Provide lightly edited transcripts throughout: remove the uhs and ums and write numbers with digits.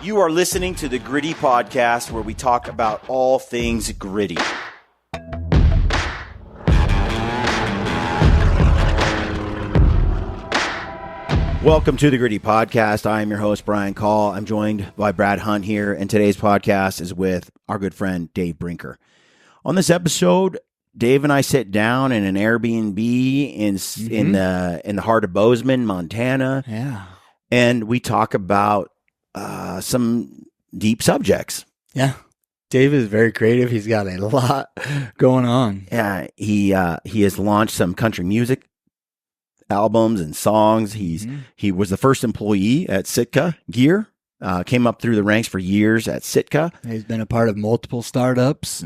You are listening to the Gritty Podcast, where we talk about all things gritty. Welcome to the Gritty Podcast. I am your host, Brian Call. I'm joined by Brad Hunt here, and today's podcast is with our good friend, Dave Brinker. On this episode, Dave and I sit down in an Airbnb in the heart of Bozeman, Montana. Yeah. And we talk about some deep subjects. Yeah. Dave is very creative. He's got a lot going on. Yeah, he has launched some country music albums and songs. He was the first employee at Sitka Gear. Came up through the ranks for years at Sitka. He's been a part of multiple startups.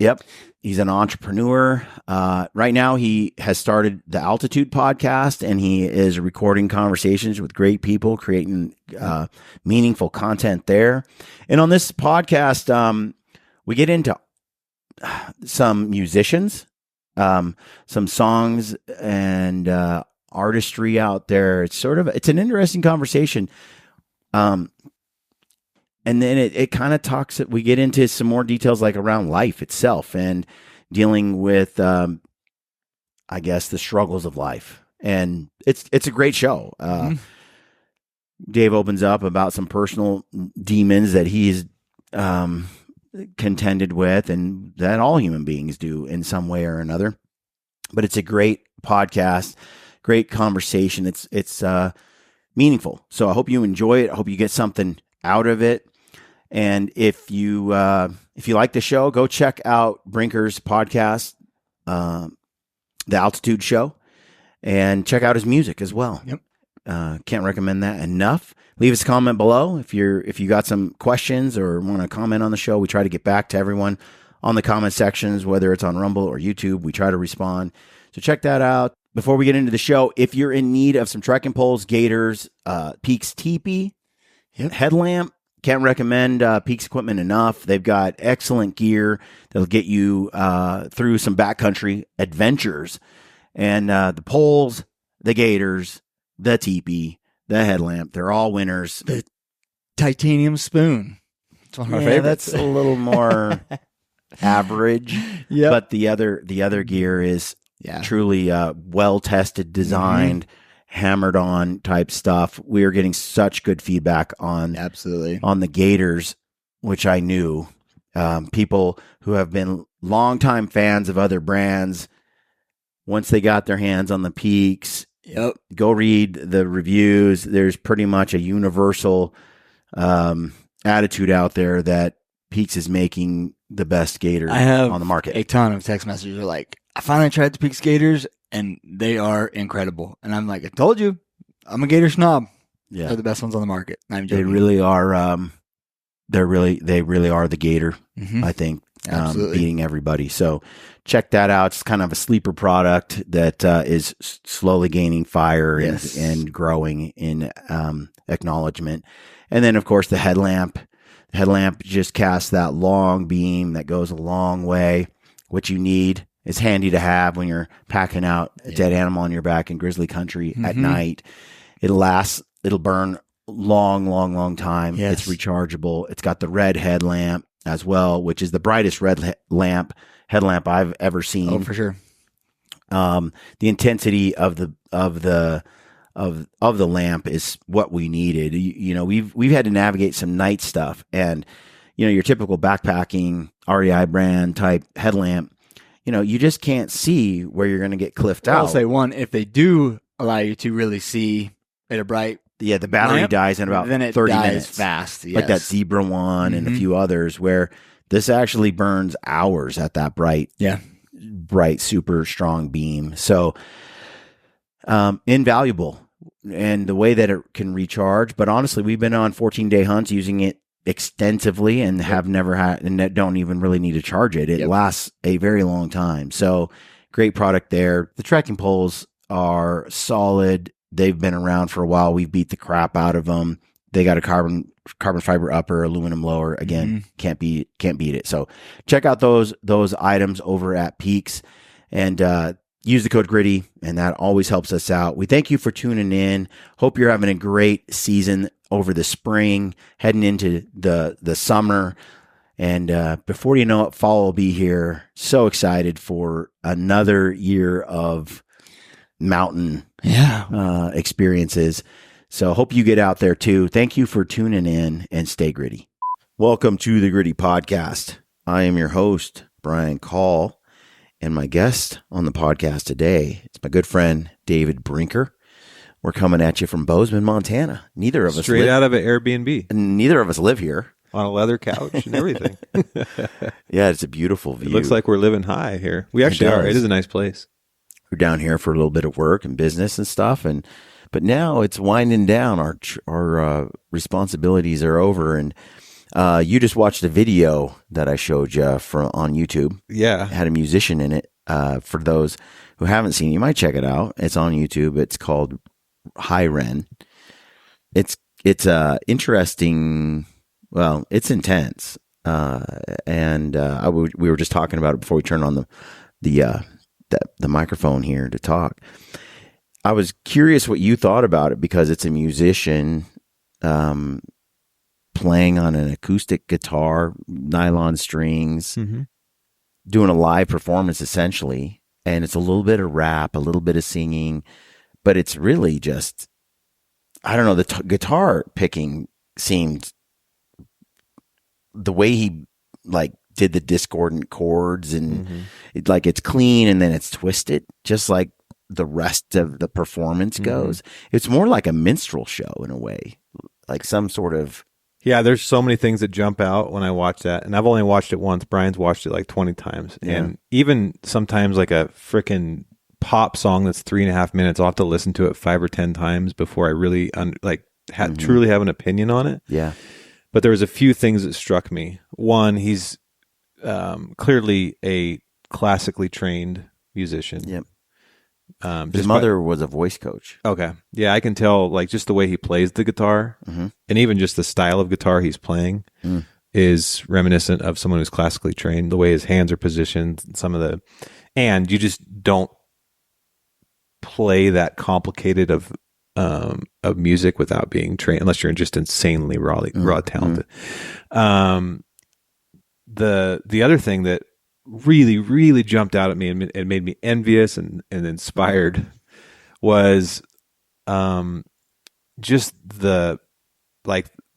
Yep. He's an entrepreneur. Right now, he has started the Altitude podcast, and he is recording conversations with great people, creating meaningful content there. And on this podcast, we get into some musicians, some songs, and artistry out there. It's an interesting conversation. And then it kind of talks, we get into some more details like around life itself and dealing with, I guess, the struggles of life. And it's a great show. Dave opens up about some personal demons that he's contended with, and that all human beings do in some way or another. But it's a great podcast, great conversation. It's meaningful. So I hope you enjoy it. I hope you get something out of it. And if you like the show, go check out Brinker's podcast, The Altitude Show, and check out his music as well. Yep. Can't recommend that enough. Leave us a comment below if you got some questions or want to comment on the show. We try to get back to everyone on the comment sections, whether it's on Rumble or YouTube. We try to respond. So check that out. Before we get into the show, if you're in need of some trekking poles, gaiters, Peaks teepee, headlamp, can't recommend Peaks equipment enough. They've got excellent gear that'll get you through some backcountry adventures. And the poles, the gaiters, the teepee, the headlamp, they're all winners. The titanium spoon. It's one of my favorites. That's a little more average. Yeah. But the other gear is truly well-tested, designed, hammered on type stuff. We are getting such good feedback on the gaiters, which I knew. People who have been longtime fans of other brands, once they got their hands on the Peaks, go read the reviews. There's pretty much a universal attitude out there that Peaks is making the best gator on the market. A ton of text messages are like, I finally tried the Peaks gators, and they are incredible. And I'm like, I told you, I'm a gator snob. Yeah, they're the best ones on the market. I'm joking. They really are. They really are the gator. I think beating everybody. So check that out. It's kind of a sleeper product that is slowly gaining fire and growing in acknowledgement. And then, of course, the headlamp. The headlamp just casts that long beam that goes a long way. What you need. It's handy to have when you're packing out a dead animal on your back in grizzly country at night. It'll burn long time. Yes. It's rechargeable. It's got the red headlamp as well, which is the brightest red headlamp I've ever seen. Oh, for sure. The intensity of the lamp is what we needed. You know, we've had to navigate some night stuff, and you know, your typical backpacking REI brand type headlamp, you know, you just can't see where you're going to get cliffed out. I'll say one, if they do allow you to really see at a bright the battery lamp, dies in about then it 30 dies minutes. Fast. Yes. Like that Zebra one and a few others, where this actually burns hours at that bright, super strong beam. So invaluable. And the way that it can recharge. But honestly, we've been on 14-day hunts using it extensively and have never had, and don't even really need to charge it. It lasts a very long time. So great product there. The trekking poles are solid. They've been around for a while. We've beat the crap out of them. They got a carbon fiber upper, aluminum lower. Again, can't beat it. So check out those items over at Peaks, and use the code GRITTY, and that always helps us out. We thank you for tuning in. Hope you're having a great season over the spring, heading into the summer. And before you know it, fall will be here. So excited for another year of mountain experiences. So hope you get out there too. Thank you for tuning in, and stay gritty. Welcome to the Gritty Podcast. I am your host, Brian Call, and my guest on the podcast today is my good friend, David Brinker. We're coming at you from Bozeman, Montana. Neither of us straight out of an Airbnb. Neither of us live here. On a leather couch and everything. Yeah, it's a beautiful view. It looks like we're living high here. We actually are. It is a nice place. We're down here for a little bit of work and business and stuff, but now it's winding down. Our responsibilities are over, and you just watched a video that I showed you on YouTube. Yeah, it had a musician in it. For those who haven't seen it, you might check it out. It's on YouTube. It's called High Ren. It's interesting. Well, it's intense, and we were just talking about it before we turned on the microphone here to talk. I was curious what you thought about it, because it's a musician playing on an acoustic guitar, nylon strings, doing a live performance essentially, and it's a little bit of rap, a little bit of singing, but it's really just, I don't know, the guitar picking seemed, the way he did the discordant chords and it's clean and then it's twisted, just like the rest of the performance goes. It's more like a minstrel show in a way, like some sort of. Yeah, there's so many things that jump out when I watch that, and I've only watched it once. Brian's watched it like 20 times, and even sometimes like a freaking pop song that's 3.5 minutes, I'll have to listen to it 5 or 10 times before I really truly have an opinion on it. Yeah. But there was a few things that struck me. One, he's clearly a classically trained musician. Yep. His mother was a voice coach. Okay. Yeah, I can tell, just the way he plays the guitar, and even just the style of guitar he's playing is reminiscent of someone who's classically trained. The way his hands are positioned, and you just don't play that complicated of music without being trained, unless you're just insanely raw talented. The other thing that really, really jumped out at me and made me envious and inspired was just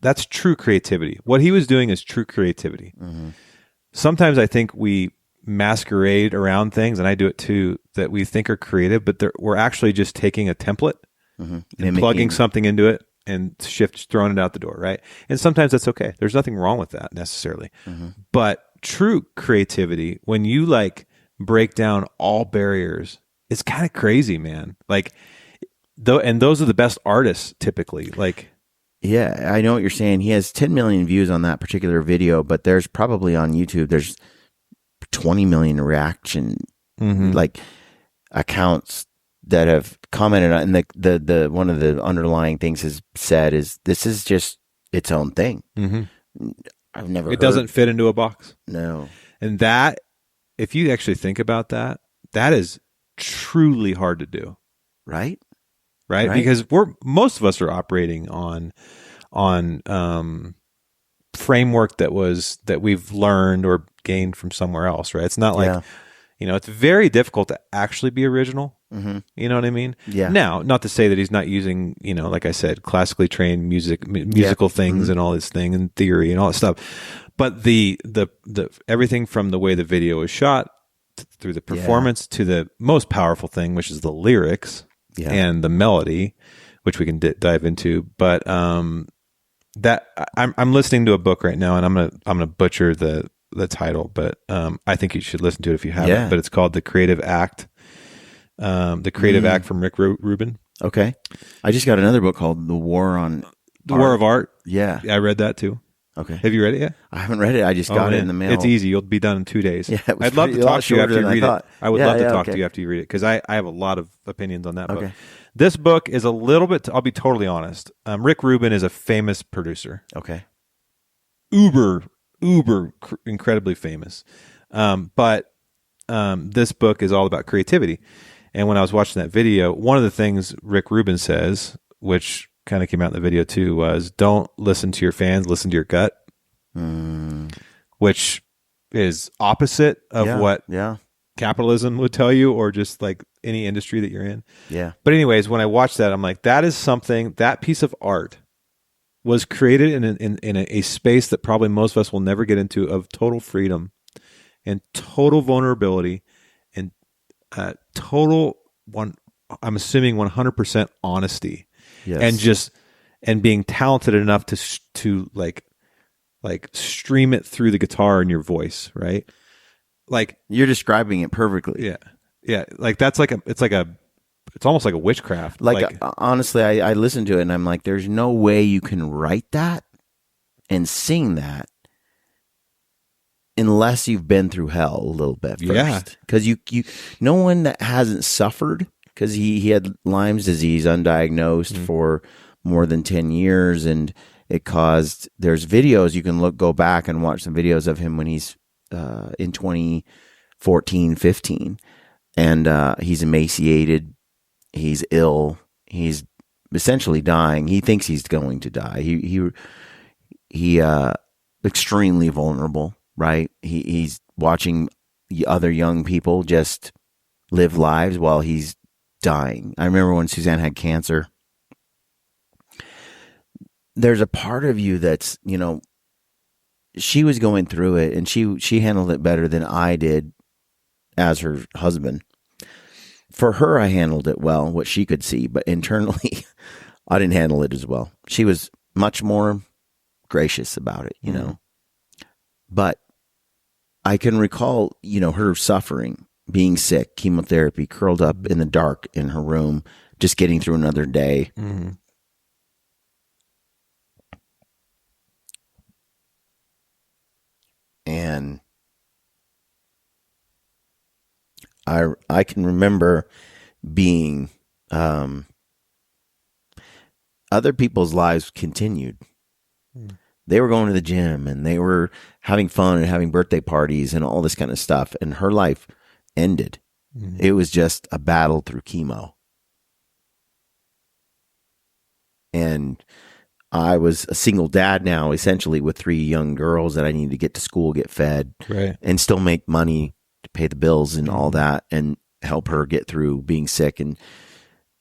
that's true creativity. What he was doing is true creativity. Sometimes I think we masquerade around things, and I do it too, that we think are creative, but we're actually just taking a template and plugging something into it and throwing it out the door, right? And sometimes that's okay. There's nothing wrong with that necessarily. But true creativity, when you break down all barriers, it's kind of crazy, man. And those are the best artists typically. Yeah, I know what you're saying. He has 10 million views on that particular video, but there's probably on YouTube, there's 20 million reaction accounts that have commented on, and the one of the underlying things has said is, this is just its own thing. I've never. It doesn't fit into a box. No, and that, if you actually think about that, that is truly hard to do. Right? Because most of us are operating on framework that we've learned or gained from somewhere else. Right? It's not like it's very difficult to actually be original. You know what I mean? Yeah. Now, not to say that he's not using, like I said, classically trained musical things and all this thing and theory and all that stuff. But the everything from the way the video is shot through the performance to the most powerful thing, which is the lyrics and the melody, which we can dive into. But that I'm listening to a book right now, and I'm gonna butcher the title, but I think you should listen to it if you haven't. But it's called The Creative Act. The Creative Act from Rick Rubin. Okay. I just got another book called The War of Art. Yeah. I read that too. Okay. Have you read it yet? I haven't read it. I just got it in the mail. It's easy. You'll be done in 2 days. Yeah, I'd love to talk to you after you read it. I would love to talk to you after you read it, because I have a lot of opinions on that book. This book is a little bit, I'll be totally honest. Rick Rubin is a famous producer. Okay. Uber incredibly famous. But this book is all about creativity. And when I was watching that video, one of the things Rick Rubin says, which kind of came out in the video too was don't listen to your fans, listen to your gut, which is opposite of what capitalism would tell you, or just like any industry that you're in. Yeah. But anyways, when I watched that, I'm like, that is something, that piece of art was created in a space that probably most of us will never get into, of total freedom and total vulnerability and total I'm assuming 100% honesty. Yes. And being talented enough to like stream it through the guitar in your voice, right? Like, you're describing it perfectly. Yeah. Like it's almost like a witchcraft. Like honestly, I listened to it and I'm like, there's no way you can write that and sing that unless you've been through hell a little bit first. Yeah. Because you no one that hasn't suffered, because he had Lyme's disease undiagnosed for more than 10 years, and it caused, there's videos you can go back and watch some videos of him when he's in 2014, 15, and he's emaciated, he's ill, he's essentially dying. He thinks he's going to die. He extremely vulnerable, right? He's watching other young people just live lives while he's dying. I remember when Suzanne had cancer. There's a part of you that's, she was going through it, and she handled it better than I did as her husband. For her, I handled it well, what she could see, but internally, I didn't handle it as well. She was much more gracious about it, But I can recall, her suffering, being sick, chemotherapy, curled up in the dark in her room, just getting through another day. Mm-hmm. And I can remember being, other people's lives continued. They were going to the gym and they were having fun and having birthday parties and all this kind of stuff. And her life ended. Mm-hmm. It was just a battle through chemo. And I was a single dad now, essentially, with 3 young girls that I needed to get to school, get fed, right, and still make money to pay the bills and all that, and help her get through being sick.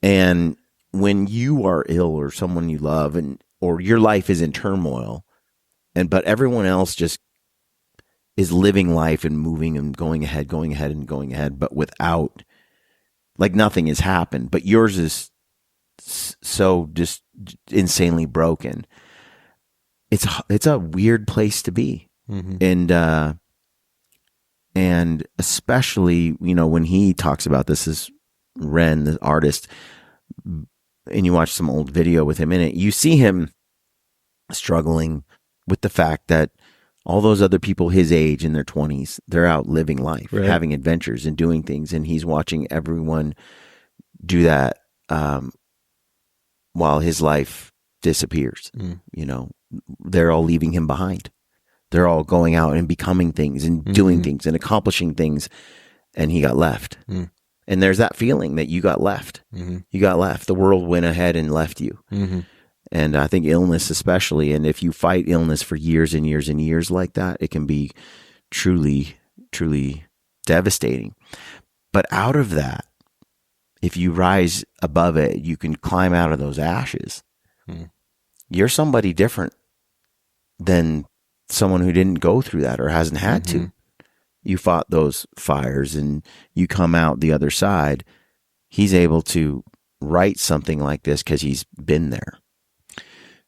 And when you are ill, or someone you love, or your life is in turmoil, but everyone else just is living life and moving and going ahead, but without, like, nothing has happened, but yours is so just insanely broken. It's a weird place to be. Mm-hmm. And especially, when he talks about this, is Ren, the artist, and you watch some old video with him in it, you see him struggling with the fact that all those other people his age in their 20s, they're out living life, right, having adventures and doing things, and he's watching everyone do that while his life disappears. They're all leaving him behind. They're all going out and becoming things and doing things and accomplishing things, and he got left. And there's that feeling that you got left. You got left. The world went ahead and left you. And I think illness especially, and if you fight illness for years and years and years like that, it can be truly, truly devastating. But out of that, if you rise above it, you can climb out of those ashes. You're somebody different than someone who didn't go through that or hasn't had to. You fought those fires and you come out the other side. He's able to write something like this because he's been there.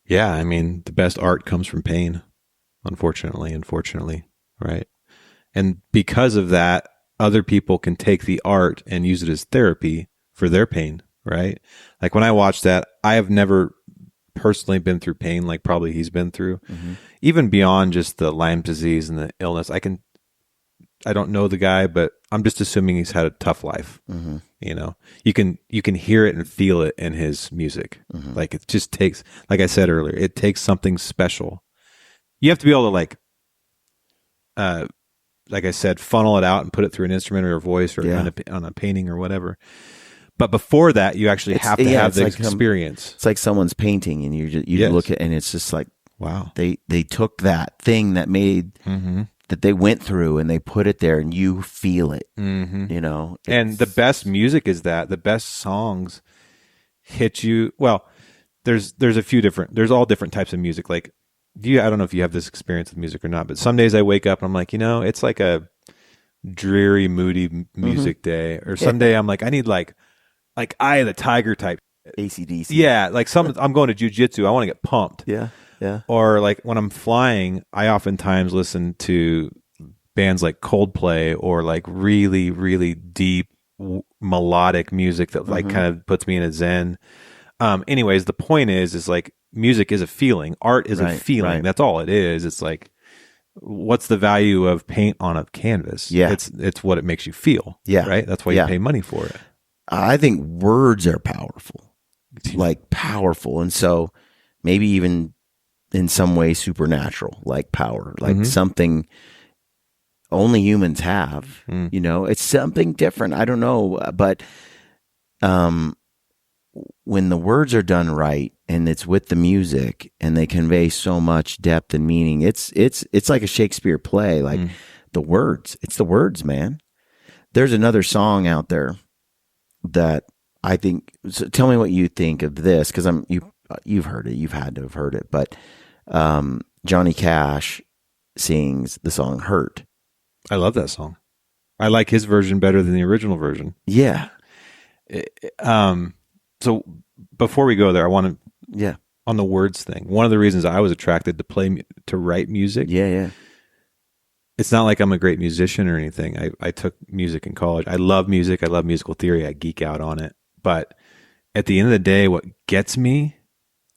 Yeah, I mean, the best art comes from pain, unfortunately, right? And because of that, other people can take the art and use it as therapy for their pain, right? Like when I watch that, I have never personally been through pain like probably he's been through. Even beyond just the Lyme disease and the illness, I don't know the guy, but I'm just assuming he's had a tough life. You can hear it and feel it in his music. Like it just takes, like I said earlier, it takes something special. You have to be able to like I said, funnel it out and put it through an instrument or a voice or on a painting or whatever. But before that, you actually have to have the it's like experience. It's like someone's painting, and you look at, and it's just like, wow, they took that thing that made that they went through, and they put it there, and you feel it. You know, and the best music is that the best songs hit you. Well, there's a few different. There's all different types of music. Like, I don't know if you have this experience with music or not, but some days I wake up and I'm like, it's like a dreary, moody music day, or some day I'm like, I need like Eye of the Tiger type AC/DC. Yeah, like I'm going to jujitsu. I want to get pumped. Yeah. Or like when I'm flying, I oftentimes listen to bands like Coldplay or like really, really deep melodic music that like kind of puts me in a zen. Anyways, the point is like music is a feeling. Art is a feeling. Right. That's all it is. It's like, what's the value of paint on a canvas? Yeah. It's what it makes you feel. Yeah. Right. That's why you pay money for it. I think words are powerful, like powerful. And so maybe even in some way supernatural, like power, like something only humans have, it's something different. I don't know. But when the words are done right and it's with the music and they convey so much depth and meaning, it's like a Shakespeare play, like the words, it's the words, man. There's another song out there that I think, so tell me what you think of this, because you've heard it, you've had to have heard it, but Johnny Cash sings the song "Hurt." I love that song. I like his version better than the original version. Yeah. So before we go there, I want to on the words thing. One of the reasons I was attracted to write music. Yeah. It's not like I'm a great musician or anything. I took music in college. I love music. I love musical theory. I geek out on it. But at the end of the day, what gets me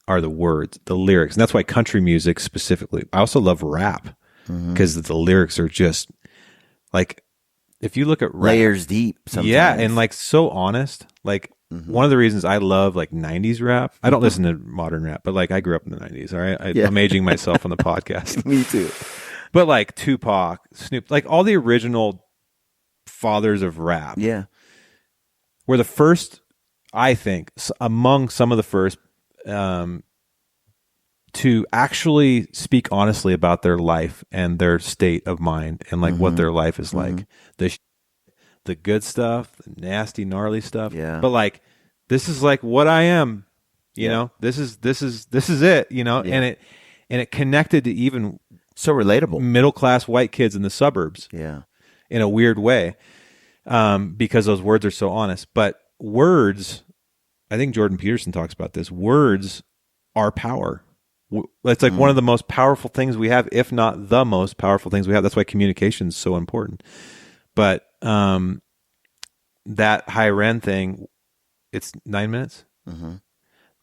are the words, the lyrics. And that's why country music specifically. I also love rap because the lyrics are just like, if you look at rap, layers deep sometimes. Yeah, and like so honest. Like one of the reasons I love like 90s rap, I don't listen to modern rap, but like I grew up in the 90s, all right? I'm aging myself on the podcast. Me too. But like Tupac, Snoop, like all the original fathers of rap were the first, I think, among some of the first to actually speak honestly about their life and their state of mind and like what their life is like. The good stuff, the nasty, gnarly stuff. Yeah. But like, this is like what I am, you know, this is it, you know, and it connected to even so relatable middle-class white kids in the suburbs. Yeah. In a weird way. Because those words are so honest. But words, I think Jordan Peterson talks about this. Words are power. It's like one of the most powerful things we have, if not the most powerful things we have. That's why communication is so important. But that high Ren thing, it's 9 minutes.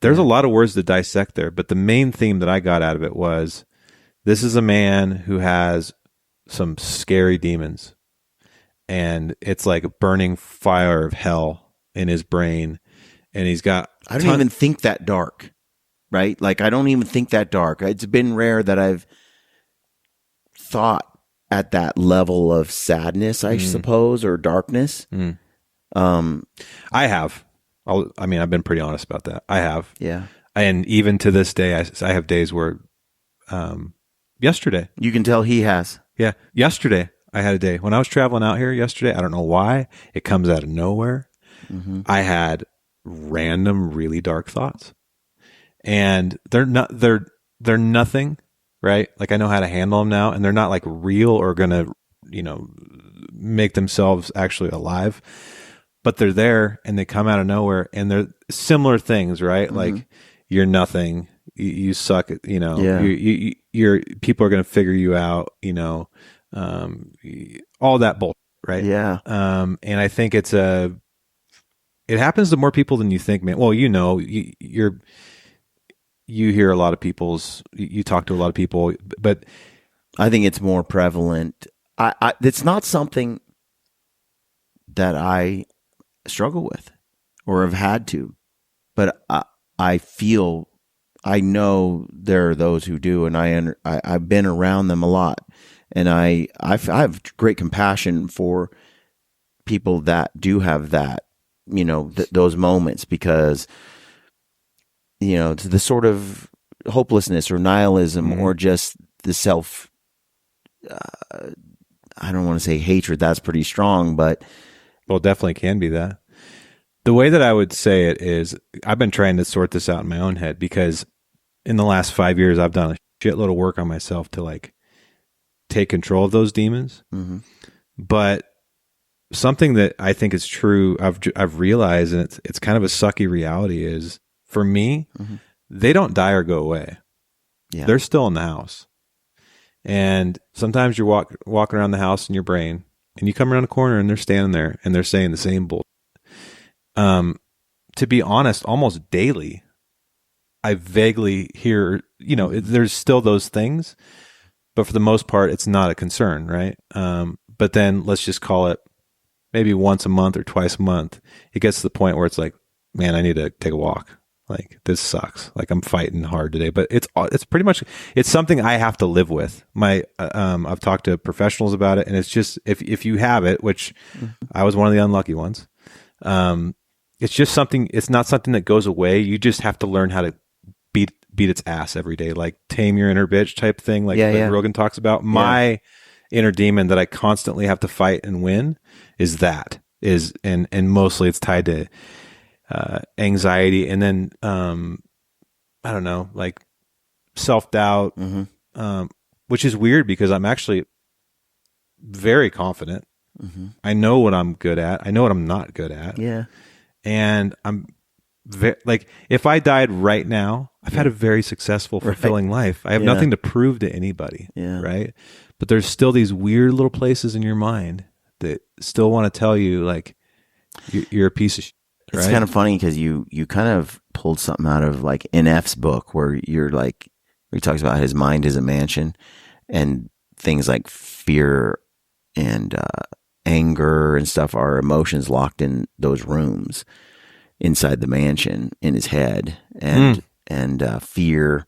There's a lot of words to dissect there. But the main theme that I got out of it was, this is a man who has some scary demons. And it's like a burning fire of hell in his brain. And he's got... I don't even think that dark, right? Like, I don't even think that dark. It's been rare that I've thought at that level of sadness, I suppose, or darkness. I have. I've been pretty honest about that. I have. Yeah. And even to this day, I have days where... yesterday. You can tell he has. Yeah. Yesterday, I had a day. When I was traveling out here yesterday, I don't know why. It comes out of nowhere. I had random, really dark thoughts. And they're nothing, right? Like, I know how to handle them now. And they're not like real or going to, make themselves actually alive. But they're there and they come out of nowhere. And they're similar things, right? Like, you're nothing. You suck at, you're people are going to figure you out, all that bullshit, right? Yeah. And I think it happens to more people than you think, man. Well, you hear a lot of you talk to a lot of people, but I think it's more prevalent. It's not something that I struggle with or have had to, but I know there are those who do, and I've been around them a lot, and I have great compassion for people that do have that those moments, because, the sort of hopelessness or nihilism or just the self, I don't want to say hatred. That's pretty strong, but. Well, definitely can be that. The way that I would say it is, I've been trying to sort this out in my own head, because in the last 5 years, I've done a shitload of work on myself to like take control of those demons. Mm-hmm. But something that I think is true, I've realized, and it's kind of a sucky reality, is for me, they don't die or go away. Yeah. They're still in the house. And sometimes you're walking around the house in your brain, and you come around a corner and they're standing there and they're saying the same bullshit. To be honest, almost daily, I vaguely hear, there's still those things, but for the most part, it's not a concern, right? But then let's just call it maybe once a month or twice a month. It gets to the point where it's like, man, I need to take a walk. Like, this sucks. Like, I'm fighting hard today, but it's pretty much, it's something I have to live with. I've talked to professionals about it, and it's just, if you have it, which I was one of the unlucky ones, it's just something, it's not something that goes away. You just have to learn how to beat its ass every day, like tame your inner bitch type thing, like Rogan talks about. My inner demon that I constantly have to fight and win and mostly it's tied to anxiety, and then I don't know, like self-doubt, which is weird because I'm actually very confident. I know what I'm good at. I know what I'm not good at. Yeah. And I'm like, if I died right now, I've had a very successful, fulfilling life. I have nothing to prove to anybody. Yeah. Right. But there's still these weird little places in your mind that still want to tell you, like, you're a piece of shit. Right? It's kind of funny because you kind of pulled something out of like NF's book where you're like, where he talks about his mind is a mansion, and things like fear and anger and stuff are emotions locked in those rooms inside the mansion in his head. And fear,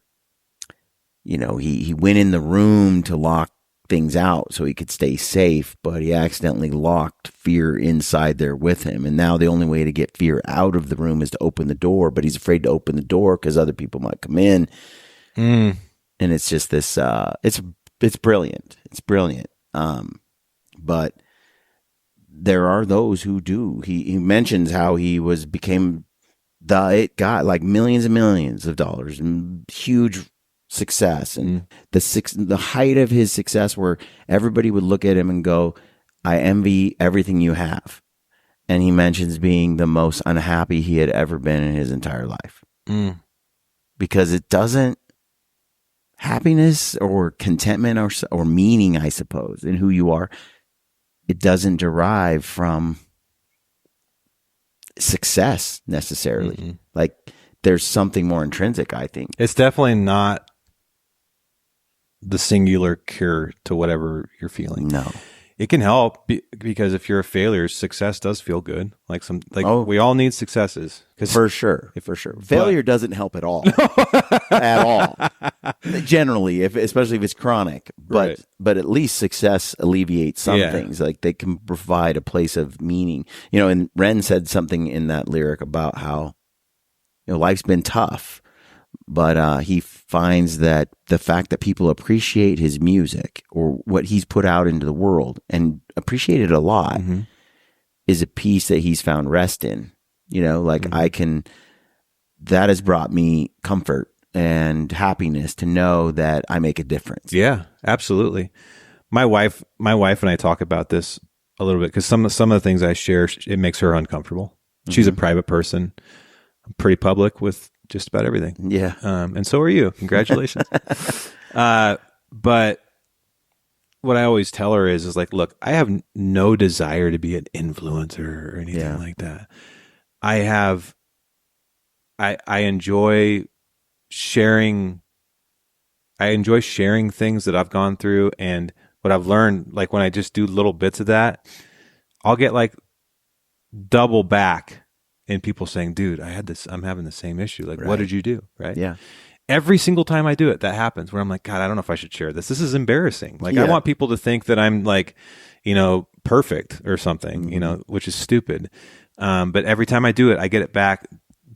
he went in the room to lock things out so he could stay safe, but he accidentally locked fear inside there with him. And now the only way to get fear out of the room is to open the door, but he's afraid to open the door because other people might come in. And it's just this, it's brilliant. It's brilliant. But there are those who do. He mentions how he became the it guy, like millions and millions of dollars and huge success, and the height of his success where everybody would look at him and go, I envy everything you have. And he mentions being the most unhappy he had ever been in his entire life. Because it doesn't, happiness or contentment or meaning, I suppose, in who you are, it doesn't derive from success necessarily. Like, there's something more intrinsic, I think. It's definitely not the singular cure to whatever you're feeling. No. It can help because if you're a failure, success does feel good. We all need successes. For sure. Failure doesn't help at all. At all. Generally, especially if it's chronic. But at least success alleviates some things. Like, they can provide a place of meaning. And Ren said something in that lyric about how life's been tough, but he finds that the fact that people appreciate his music or what he's put out into the world and appreciate it a lot is a piece that he's found rest in. That has brought me comfort and happiness to know that I make a difference. Yeah, absolutely. My wife and I talk about this a little bit because some of the things I share, it makes her uncomfortable. She's a private person. I'm pretty public with just about everything. Yeah. And so are you. Congratulations. But what I always tell her is like, look, I have no desire to be an influencer or anything like that. I enjoy sharing. I enjoy sharing things that I've gone through and what I've learned. Like, when I just do little bits of that, I'll get like double back in people saying, dude, I'm having the same issue. Like, what did you do? Right. Yeah. Every single time I do it, that happens where I'm like, God, I don't know if I should share this. This is embarrassing. Like, I want people to think that I'm like, perfect or something, which is stupid. But every time I do it, I get it back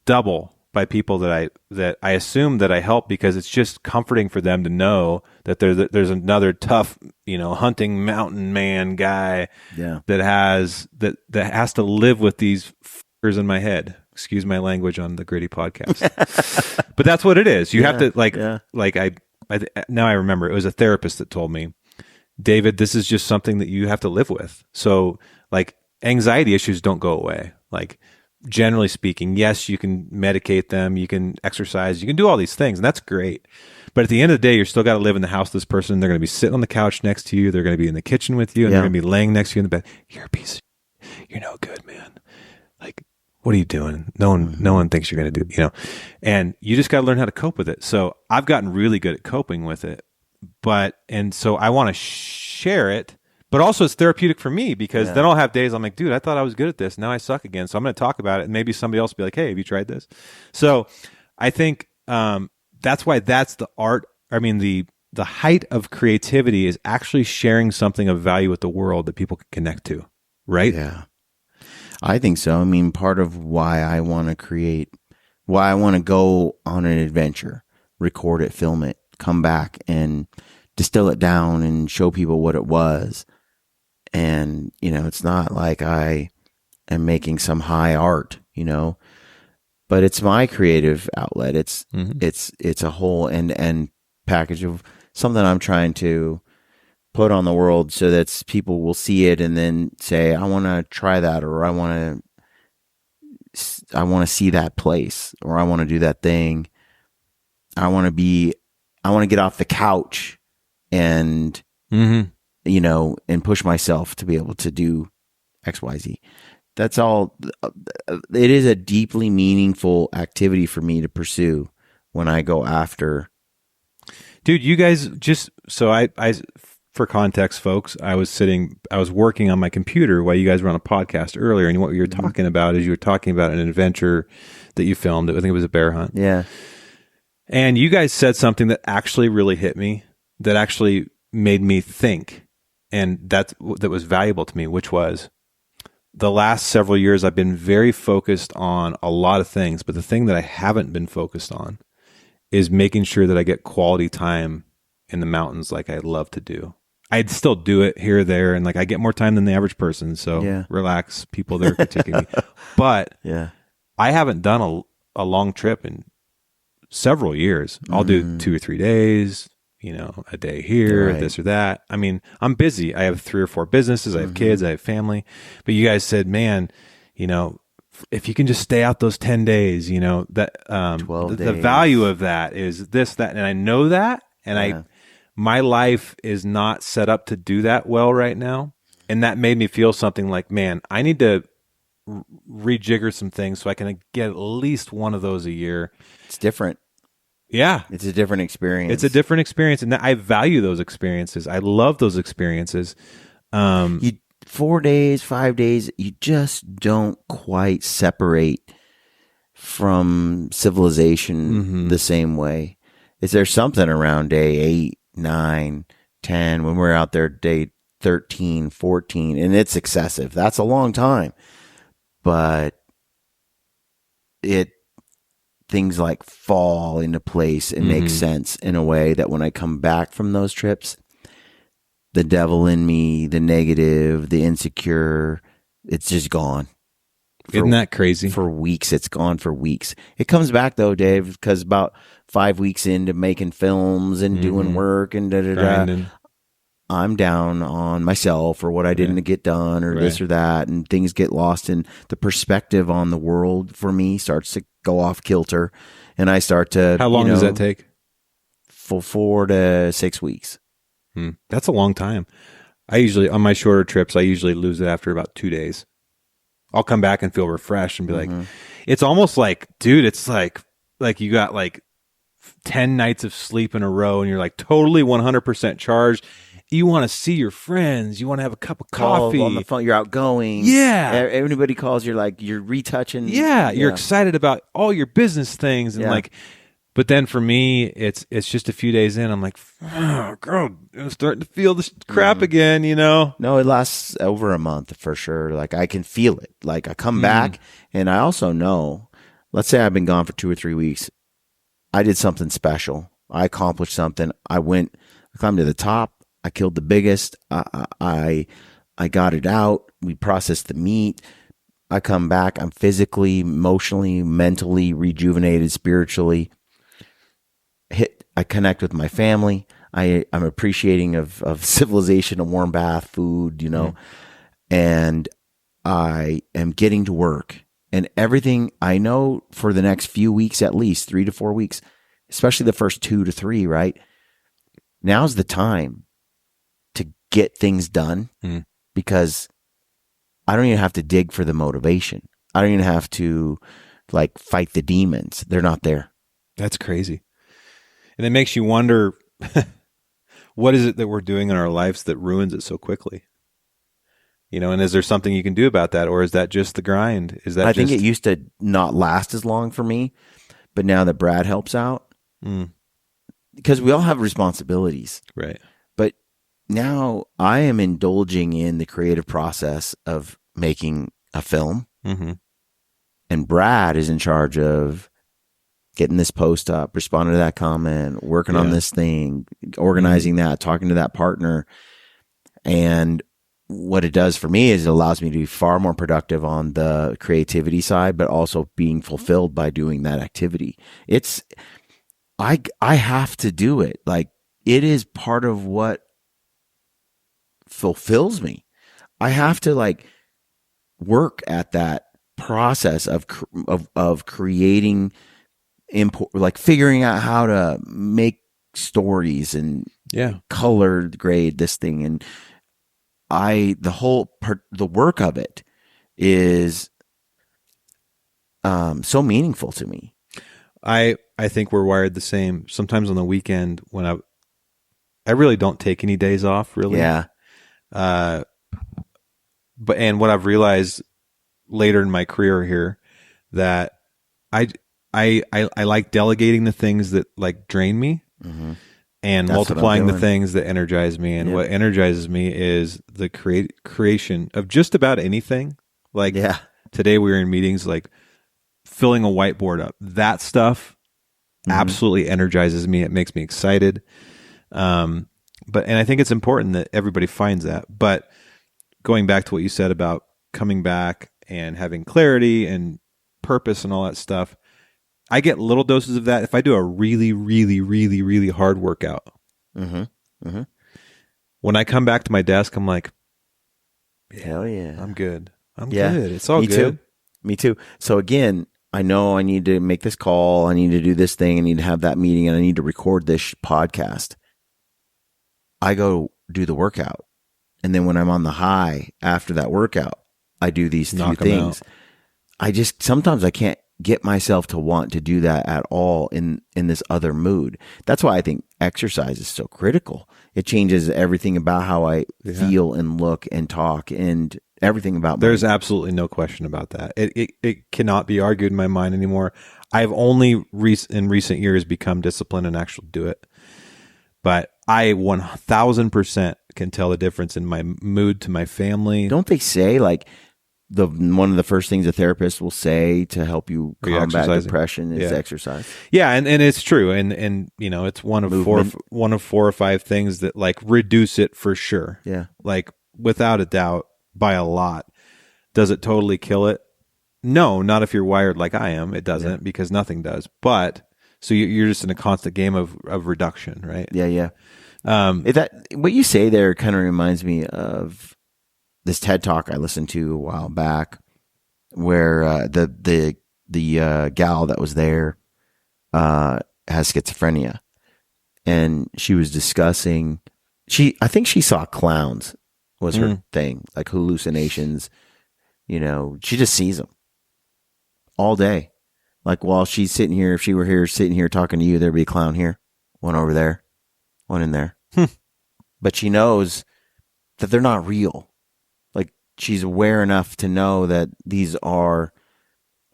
double by people that I assume that I help, because it's just comforting for them to know that there's another tough, hunting mountain man guy that has to live with these fuckers in my head. Excuse my language on the Gritty podcast. But that's what it is. You have to now I remember it was a therapist that told me, David, this is just something that you have to live with. So like anxiety issues don't go away. Like generally speaking, yes, you can medicate them, you can exercise, you can do all these things, and that's great. But at the end of the day, you're still got to live in the house with this person. They're going to be sitting on the couch next to you. They're going to be in the kitchen with you, and they're going to be laying next to you in the bed. You're a piece of you're no good, man. Like, what are you doing? No one thinks you're going to do, and you just got to learn how to cope with it. So I've gotten really good at coping with it, and so I want to share it, but also it's therapeutic for me, because then I'll have days I'm like, dude, I thought I was good at this. Now I suck again. So I'm going to talk about it, and maybe somebody else will be like, hey, have you tried this? So I think, that's why that's the art. I mean, the height of creativity is actually sharing something of value with the world that people can connect to. Right? Yeah. I think so. I mean, part of why I want to create, why I want to go on an adventure, record it, film it, come back and distill it down and show people what it was. And, it's not like I am making some high art, but it's my creative outlet. It's a whole end package of something I'm trying to put on the world so that people will see it and then say, I want to try that, or I want to see that place, or I want to do that thing. I want to get off the couch and, and push myself to be able to do X, Y, Z. That's all. It is a deeply meaningful activity for me to pursue when I go after. Dude, you guys I for context, folks, I was working on my computer while you guys were on a podcast earlier, and what you were talking about is you were talking about an adventure that you filmed. I think it was a bear hunt. Yeah. And you guys said something that actually really hit me, that actually made me think, and that was valuable to me, which was, the last several years I've been very focused on a lot of things, but the thing that I haven't been focused on is making sure that I get quality time in the mountains like I love to do. I'd still do it here or there, and like I get more time than the average person, so relax, people that are critiquing me. But I haven't done a long trip in several years. I'll do 2 or 3 days, a day here, this or that. I mean, I'm busy. I have 3 or 4 businesses. I have kids. I have family. But you guys said, man, if you can just stay out those 10 days, that 12 days. The value of that is this, that, and I know that, and my life is not set up to do that well right now. And that made me feel something like, man, I need to rejigger some things so I can get at least one of those a year. It's different. Yeah. It's a different experience. It's a different experience. And I value those experiences. I love those experiences. 4 days, 5 days, you just don't quite separate from civilization the same way. Is there something around day 8, 9, 10, when we're out there day 13, 14, and it's excessive. That's a long time. But things like fall into place and make sense in a way that when I come back from those trips, the devil in me, the negative, the insecure, it's just gone. Isn't that crazy? For weeks. It's gone for weeks. It comes back though, Dave, because about 5 weeks into making films and doing work and da-da-da, I'm down on myself or what I didn't get done or this or that, and things get lost, and the perspective on the world for me starts to go off kilter, and I start to... How long does that take? For 4 to 6 weeks. That's a long time. On my shorter trips, I usually lose it after about 2 days. I'll come back and feel refreshed and be like, it's almost like, dude, it's like you got like 10 nights of sleep in a row and you're like totally 100% charged. You want to see your friends. You want to have a cup of coffee. On the phone. You're outgoing. Yeah. Everybody calls. You're like, you're retouching. Yeah. You're excited about all your business things. And like, But then for me, it's just a few days in. I'm like, oh, girl, I'm starting to feel this crap again, you know? No, it lasts over a month for sure. Like I can feel it. Like I come back and I also know, let's say I've been gone for 2 or 3 weeks. I did something special. I accomplished something. I climbed to the top. I killed the biggest. I got it out. We processed the meat. I come back. I'm physically, emotionally, mentally rejuvenated, spiritually. I connect with my family. I'm appreciating of civilization, a warm bath, food, you know, and I am getting to work. And everything I know for the next few weeks, at least 3 to 4 weeks, especially the first 2 to 3, right? Now's the time to get things done because I don't even have to dig for the motivation. I don't even have to like fight the demons. They're not there. That's crazy. And it makes you wonder, what is it that we're doing in our lives that ruins it so quickly? You know, and is there something you can do about that? Or is that just the grind? I think it used to not last as long for me, but now that Brad helps out, because we all have responsibilities. Right. But now I am indulging in the creative process of making a film. And Brad is in charge of getting this post up, responding to that comment, working on this thing, organizing that, talking to that partner. And what it does for me is it allows me to be far more productive on the creativity side, but also being fulfilled by doing that activity. I have to do it. Like it is part of what fulfills me. I have to like work at that process of creating like figuring out how to make stories and color grade this thing. And the work of it is so meaningful to me. I think we're wired the same. Sometimes on the weekend when I really don't take any days off, really. Yeah. And what I've realized later in my career here that I like delegating the things that like drain me and That's multiplying the things that energize me. And what energizes me is the creation of just about anything. Like today we were in meetings, like filling a whiteboard up. That stuff absolutely energizes me. It makes me excited. And I think it's important that everybody finds that. But going back to what you said about coming back and having clarity and purpose and all that stuff, I get little doses of that if I do a really, really, really, really hard workout. When I come back to my desk, I'm like, hell yeah, I'm good. I'm good. It's all good. Me too. So again, I know I need to make this call. I need to do this thing. I need to have that meeting and I need to record this podcast. I go do the workout. And then when I'm on the high after that workout, I do these few things. Sometimes I can't get myself to want to do that at all in this other mood. That's why I think exercise is so critical. It changes everything about how I feel and look and talk and everything about me. There's absolutely no question about that. It cannot be argued in my mind anymore. I've only in recent years become disciplined and actually do it. But I 1000% can tell the difference in my mood to my family. Don't they say like one of the first things a therapist will say to help you combat depression is exercise? Yeah, and it's true, and you know it's one of four or five things that like reduce it for sure. Yeah, like without a doubt, by a lot. Does it totally kill it? No, not if you're wired like I am. It doesn't because nothing does. But so you're just in a constant game of reduction, right? Yeah. That what you say there kind of reminds me of this TED Talk I listened to a while back, where the gal that was there has schizophrenia, and she was discussing. I think she saw clowns was her thing, like hallucinations. You know, she just sees them all day. Like while she's sitting here, if she were here sitting here talking to you, there'd be a clown here, one over there, one in there. But she knows that they're not real. Like she's aware enough to know that these are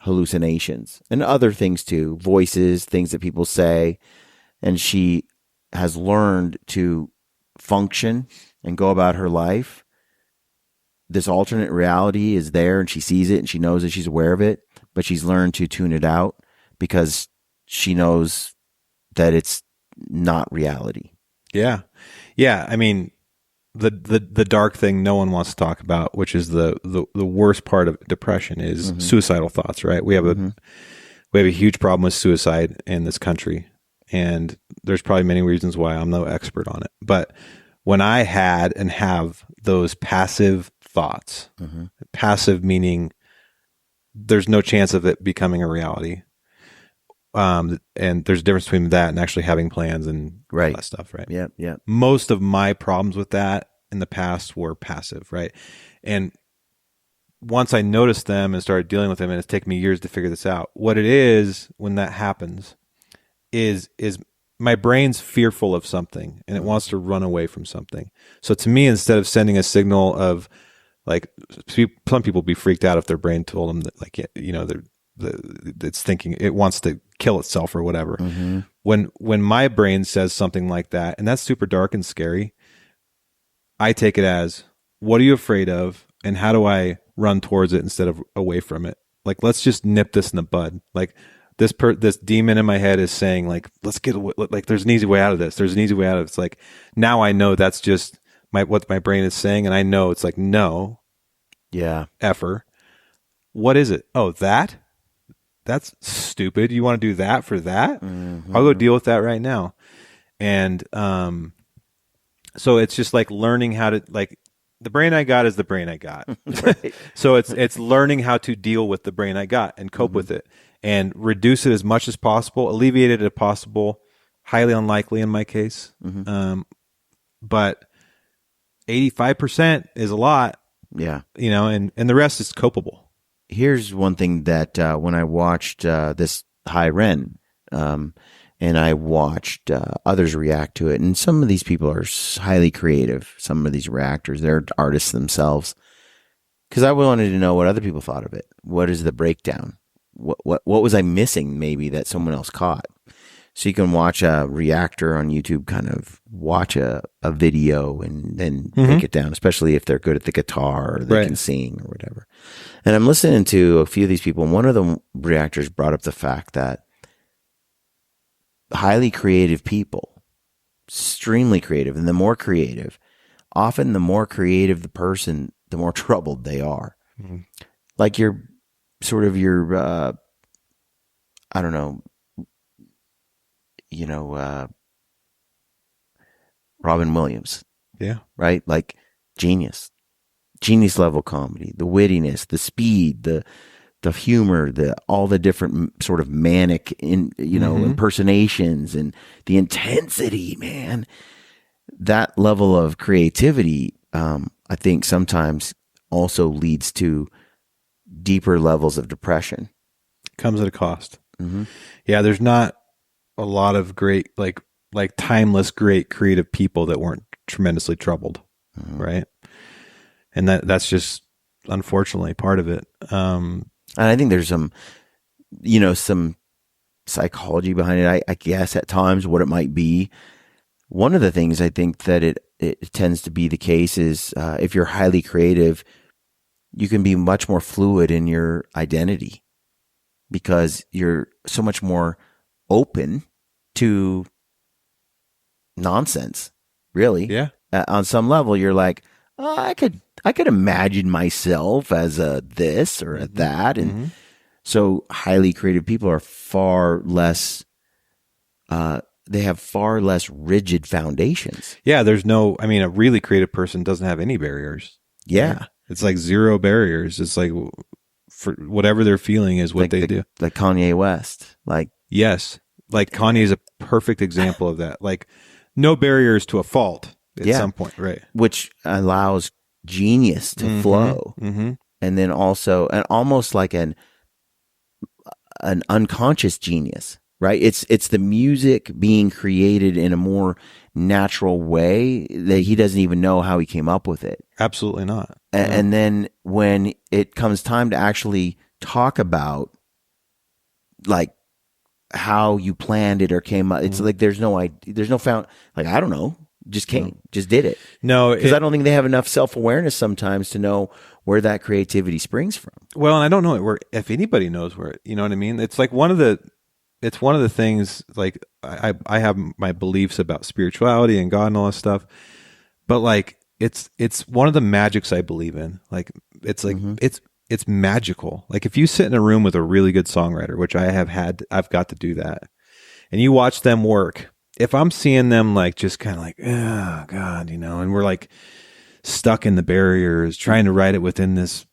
hallucinations and other things too, voices, things that people say. And she has learned to function and go about her life. This alternate reality is there and she sees it and she knows that she's aware of it, but she's learned to tune it out because she knows that it's not reality. Yeah. Yeah. I mean, the dark thing no one wants to talk about, which is the worst part of depression, is suicidal thoughts, right? We have a huge problem with suicide in this country, and there's probably many reasons why. I'm no expert on it. But when I had and have those passive thoughts, passive meaning there's no chance of it becoming a reality. And there's a difference between that and actually having plans and all that stuff, right? Yeah, yeah. Most of my problems with that in the past were passive, right? And once I noticed them and started dealing with them, and it's taken me years to figure this out, what it is when that happens is my brain's fearful of something and it wants to run away from something. So to me, instead of sending a signal of, like, some people be freaked out if their brain told them that, like, you know, it's thinking it wants to kill itself or whatever. When my brain says something like that, and that's super dark and scary, I take it as, what are you afraid of, and how do I run towards it instead of away from it? Like, let's just nip this in the bud. Like, this demon in my head is saying, like, let's get away, like, there's an easy way out of this. There's an easy way out of it. It's like, now I know that's just what my brain is saying, and I know it's like, no, effer. What is it? Oh, that's stupid. You want to do that for that? I'll go deal with that right now. And so it's just like learning how to, like, the brain I got is the brain I got. So it's learning how to deal with the brain I got and cope with it and reduce it as much as possible, alleviate it if possible. Highly unlikely in my case. But 85% is a lot. Yeah. You know, and the rest is copable. Here's one thing that when I watched this High Ren, and I watched others react to it, and some of these people are highly creative. Some of these reactors, they're artists themselves. Because I wanted to know what other people thought of it. What is the breakdown? What was I missing maybe that someone else caught? So you can watch a reactor on YouTube, kind of watch a video and then break it down, especially if they're good at the guitar or they can sing or whatever. And I'm listening to a few of these people, and one of the reactors brought up the fact that highly creative people, extremely creative, and the more creative, often the more creative the person, the more troubled they are. Like your I don't know, Robin Williams. Yeah. Right? Like genius level comedy, the wittiness, the speed, the humor, all the different sort of manic impersonations and the intensity, man. That level of creativity, I think sometimes also leads to deeper levels of depression. Comes at a cost. Yeah. There's not a lot of great, like timeless, great creative people that weren't tremendously troubled. Right. And that's just unfortunately part of it. And I think there's some psychology behind it. I guess at times what it might be. One of the things I think that it tends to be the case is if you're highly creative, you can be much more fluid in your identity because you're so much more open to nonsense, really. Yeah. On some level, you're like, oh, I could imagine myself as a this or a that. And so highly creative people are far less, they have far less rigid foundations. Yeah. A really creative person doesn't have any barriers. Yeah. Right? It's like zero barriers. It's like for whatever they're feeling is what they do. Like Kanye West. Yes. Like Kanye is a perfect example of that. Like no barriers to a fault at some point. Right. Which allows genius to flow. And then also, and almost like an unconscious genius, right? It's the music being created in a more natural way that he doesn't even know how he came up with it. Absolutely not. And then when it comes time to actually talk about like how you planned it or came up. It's like there's no idea, there's no found. Like I don't know, just came, just did it. No, because I don't think they have enough self-awareness sometimes to know where that creativity springs from. Well, and I don't know where, if anybody knows where, you know what I mean? It's like one of the things, like I have my beliefs about spirituality and God and all this stuff, but like it's one of the magics I believe in. Like it's like it's magical. Like if you sit in a room with a really good songwriter, which I've got to do that, and you watch them work. If I'm seeing them like just kind of like, oh God, you know, and we're like stuck in the barriers trying to write it within this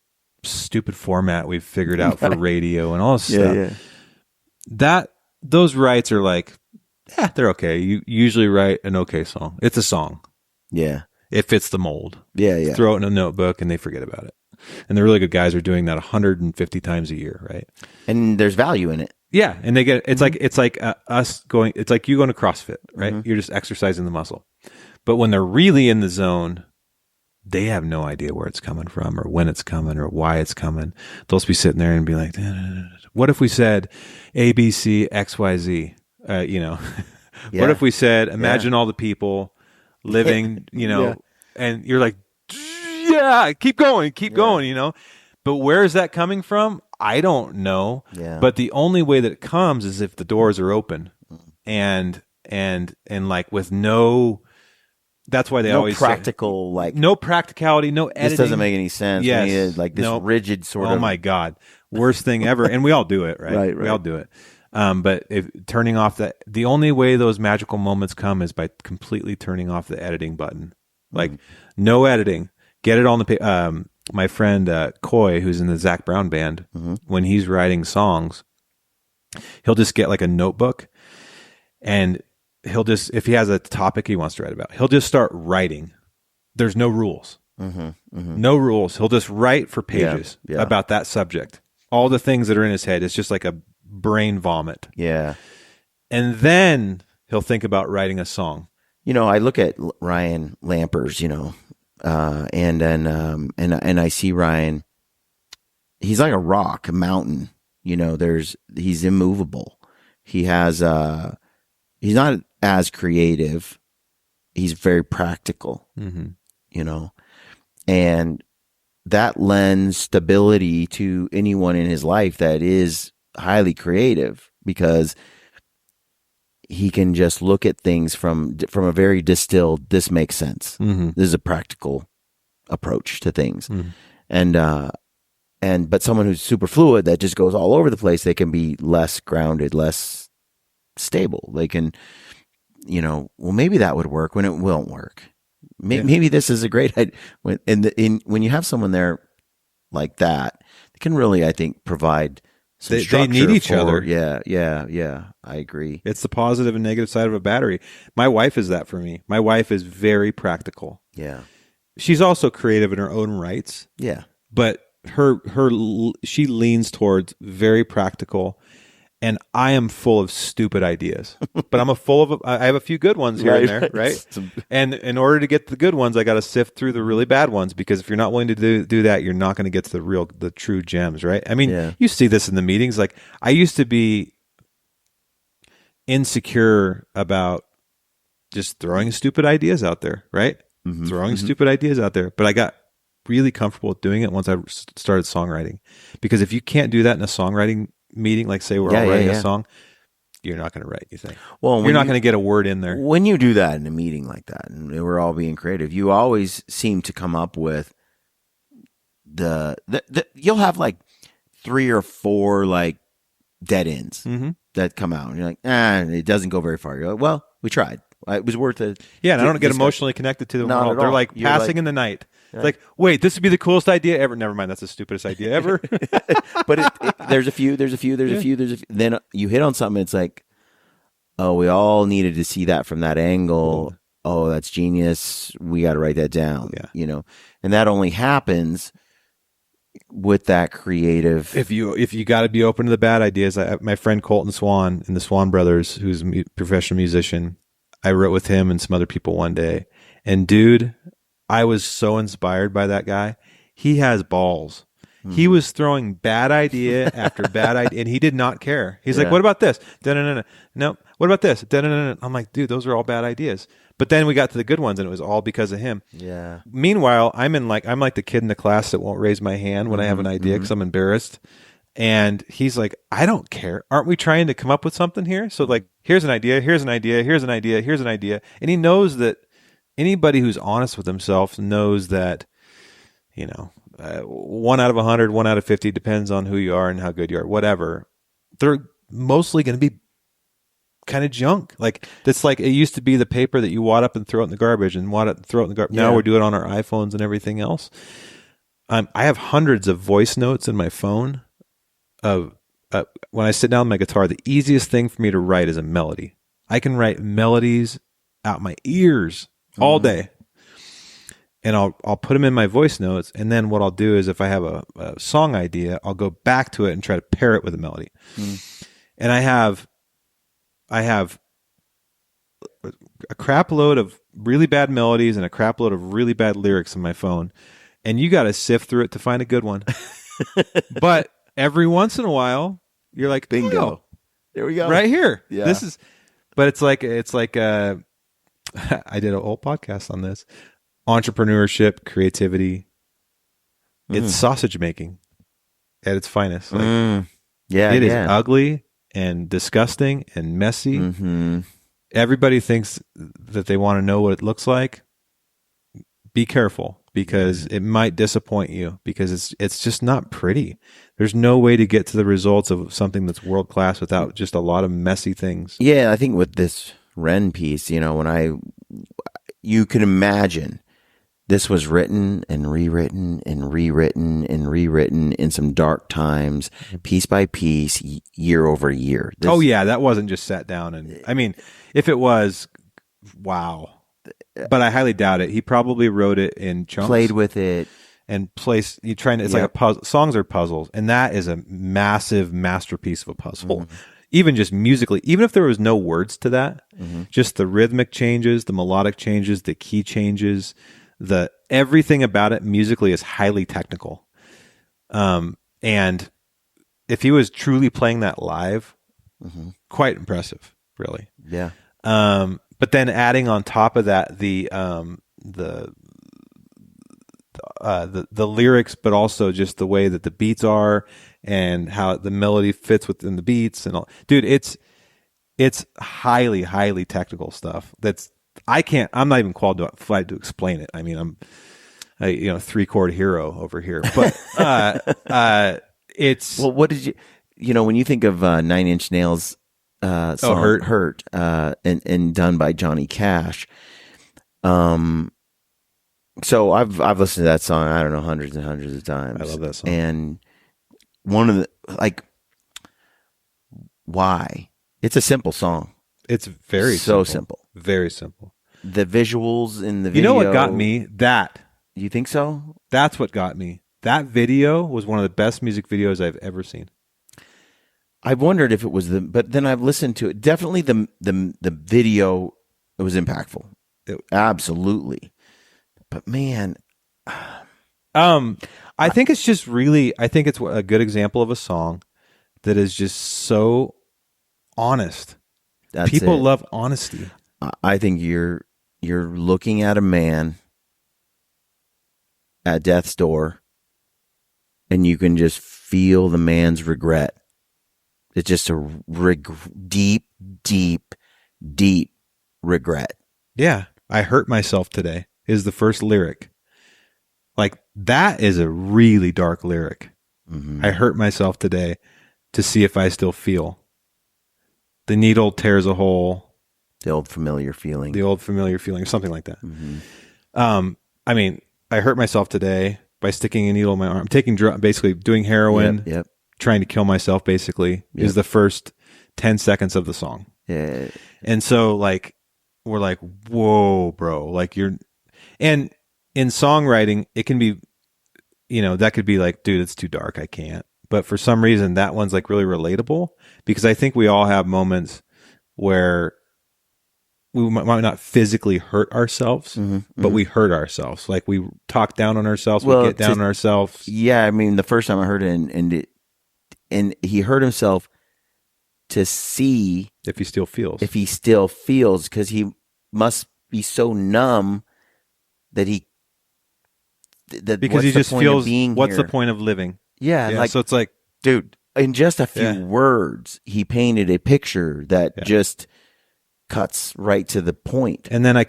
stupid format we've figured out for radio and all this stuff. That those writes are like, they're okay. You usually write an okay song. It's a song. Yeah. It fits the mold. Yeah. Throw it in a notebook and they forget about it. And the really good guys are doing that 150 times a year, right? And there's value in it. Yeah, and they get it's like us going. It's like you going to CrossFit, right? You're just exercising the muscle. But when they're really in the zone, they have no idea where it's coming from, or when it's coming, or why it's coming. They'll just be sitting there and be like, "What if we said A, B, C, X, Y, Z?" You know, what if we said, "Imagine all the people living," you know, and you're like, "Yeah, keep going, you know." But where is that coming from? I don't know. Yeah. But the only way that it comes is if the doors are open, and like with no. That's why they always practical say, no practicality, no editing. This doesn't make any sense. Yes, like this rigid sort of. Oh my God, worst thing ever. And we all do it, right? Right. We all do it. But if turning off the only way those magical moments come is by completely turning off the editing button. Like no editing. Get it on the my friend Coy, who's in the Zach Brown band, when he's writing songs, he'll just get like a notebook, and he'll just, if he has a topic he wants to write about, he'll just start writing. There's no rules. No rules. He'll just write for pages about that subject. All the things that are in his head. It's just like a brain vomit. Yeah. And then he'll think about writing a song. You know, I look at Ryan Lampers, you know, and I see Ryan, he's like a rock, a mountain, you know, he's immovable. He has, he's not as creative. He's very practical, you know, and that lends stability to anyone in his life that is highly creative, because he can just look at things from a very distilled, this makes sense. This is a practical approach to things. But someone who's super fluid, that just goes all over the place, they can be less grounded, less stable. They can, you know, well, maybe that would work when it won't work. Maybe this is a great idea. When you have someone there like that, they can really, I think, provide some structure. They need each other. Yeah. I agree. It's the positive and negative side of a battery. My wife is that for me. My wife is very practical. She's also creative in her own rights. But she leans towards very practical, and I am full of stupid ideas. But I have a few good ones here and there, right? And in order to get the good ones, I got to sift through the really bad ones, because if you're not willing to do that, you're not going to get to the true gems, right? I mean, you see this in the meetings. Like, I used to be insecure about just throwing stupid ideas out there, right? Throwing stupid ideas out there. But I got really comfortable with doing it once I started songwriting. Because if you can't do that in a songwriting meeting, like say we're all writing a song, you're not going to write, you think. Well, you're not going to get a word in there. When you do that in a meeting like that, and we're all being creative, you always seem to come up with you'll have like 3 or 4 like dead ends that come out, and you're like, it doesn't go very far. You're like, well, we tried. It was worth it. Yeah, and I don't get emotionally connected to them at all. They're like passing in the night. It's like, wait, this would be the coolest idea ever. Never mind, that's the stupidest idea ever. But there's a few. Then you hit on something. It's like, oh, we all needed to see that from that angle. Oh, that's genius. We got to write that down. You know, and that only happens with that creative. If you got to be open to the bad ideas. My friend Colton Swan and the Swan Brothers, who's a professional musician, I wrote with him and some other people one day, and dude, I was so inspired by that guy. He has balls. He was throwing bad idea after bad idea, and he did not care. He's like, Yeah. "What about this? Da-na-na-na. No. What about this? Da-na-na-na." I'm like, "Dude, those are all bad ideas." But then we got to the good ones, and it was all because of him. Yeah. Meanwhile, I'm like the kid in the class that won't raise my hand when I have an idea because I'm embarrassed. And he's like, "I don't care. Aren't we trying to come up with something here?" So like, here's an idea, here's an idea, here's an idea, here's an idea. And he knows that anybody who's honest with himself knows that, 1 out of 100, 1 out of 50, depends on who you are and how good you are, whatever. They're mostly going to be kind of junk. Like, that's like, it used to be the paper that you wad up and throw it in the garbage and wad it and throw it in the garbage. Now we're doing it on our iPhones and everything else. I have hundreds of voice notes in my phone of when I sit down with my guitar. The easiest thing for me to write is a melody. I can write melodies out my ears all day. And I'll put them in my voice notes, and then what I'll do is if I have a song idea, I'll go back to it and try to pair it with a melody. And I have a crap load of really bad melodies and a crap load of really bad lyrics in my phone, and you got to sift through it to find a good one. But every once in a while, you're like, bingo, oh, there we go, right here. Yeah. This is, but it's like I did a whole podcast on this. Entrepreneurship, creativity. It's sausage making at its finest. Like, it is ugly and disgusting and messy. Everybody thinks that they want to know what it looks like. Be careful, because it might disappoint you, because it's just not pretty. There's no way to get to the results of something that's world class without just a lot of messy things. Yeah, I think with this Ren piece, you can imagine this was written and rewritten and rewritten and rewritten in some dark times, piece by piece, year over year. That wasn't just sat down and, I mean, if it was, wow. But I highly doubt it. He probably wrote it in chunks. Played with it. And it's like a puzzle. Songs are puzzles, and that is a massive masterpiece of a puzzle. Even just musically, even if there was no words to that, just the rhythmic changes, the melodic changes, the key changes, everything about it musically is highly technical. And if he was truly playing that live, quite impressive, really. Yeah. But then adding on top of that the lyrics, but also just the way that the beats are and how the melody fits within the beats and all. Dude, it's highly, highly technical stuff. I'm not even qualified to explain it. I mean, I'm a 3-chord hero over here, but it's. Well, what did when you think of 9 Inch Nails song Hurt and done by Johnny Cash. So I've listened to that song, I don't know, hundreds and hundreds of times. I love that song. And one of the why? It's a simple song. It's very simple. Very simple. The visuals in the video. You know what got me? That. You think so? That's what got me. That video was one of the best music videos I've ever seen. I've wondered if it was but then I've listened to it. Definitely the video, it was impactful. Absolutely. But man, I think it's just I think it's a good example of a song that is just so honest. People love honesty. I think you're looking at a man at death's door, and you can just feel the man's regret. It's just a deep, deep, deep regret. Yeah, I hurt myself today is the first lyric. Like, that is a really dark lyric. I hurt myself today to see if I still feel. The needle tears a hole. The old familiar feeling. Something like that. I mean, I hurt myself today by sticking a needle in my arm. I'm taking basically doing heroin, trying to kill myself, basically, is the first 10 seconds of the song. Yeah. And so, like, we're like, whoa, bro. Like, and in songwriting, it can be, that could be like, dude, it's too dark. I can't. But for some reason, that one's like really relatable, because I think we all have moments where we might not physically hurt ourselves, but we hurt ourselves. Like we talk down on ourselves, we get down on ourselves. Yeah, I mean, the first time I heard it, and he hurt himself to see if he still feels, because he must be so numb that because he just feels, what's the point of living? Yeah, like, so it's like, dude, in just a few words, he painted a picture that just cuts right to the point. And then I'm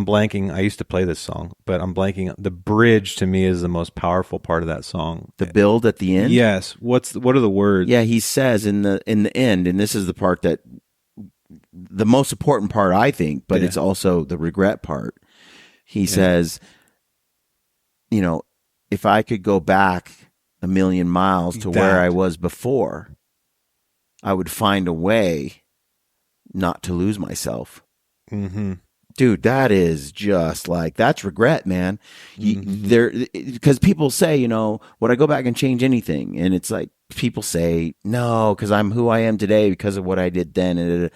blanking. I used to play this song, but I'm blanking. The bridge to me is the most powerful part of that song. The build at the end. Yes. What are the words? Yeah, he says in the end, and this is the part that the most important part, I think, but it's also the regret part. He says, you know, if I could go back 1,000,000 miles to where I was before, I would find a way not to lose myself. Mm-hmm. Dude, that is just like, that's regret, man. Because people say, you know, would I go back and change anything? And it's like, people say, no, because I'm who I am today because of what I did then.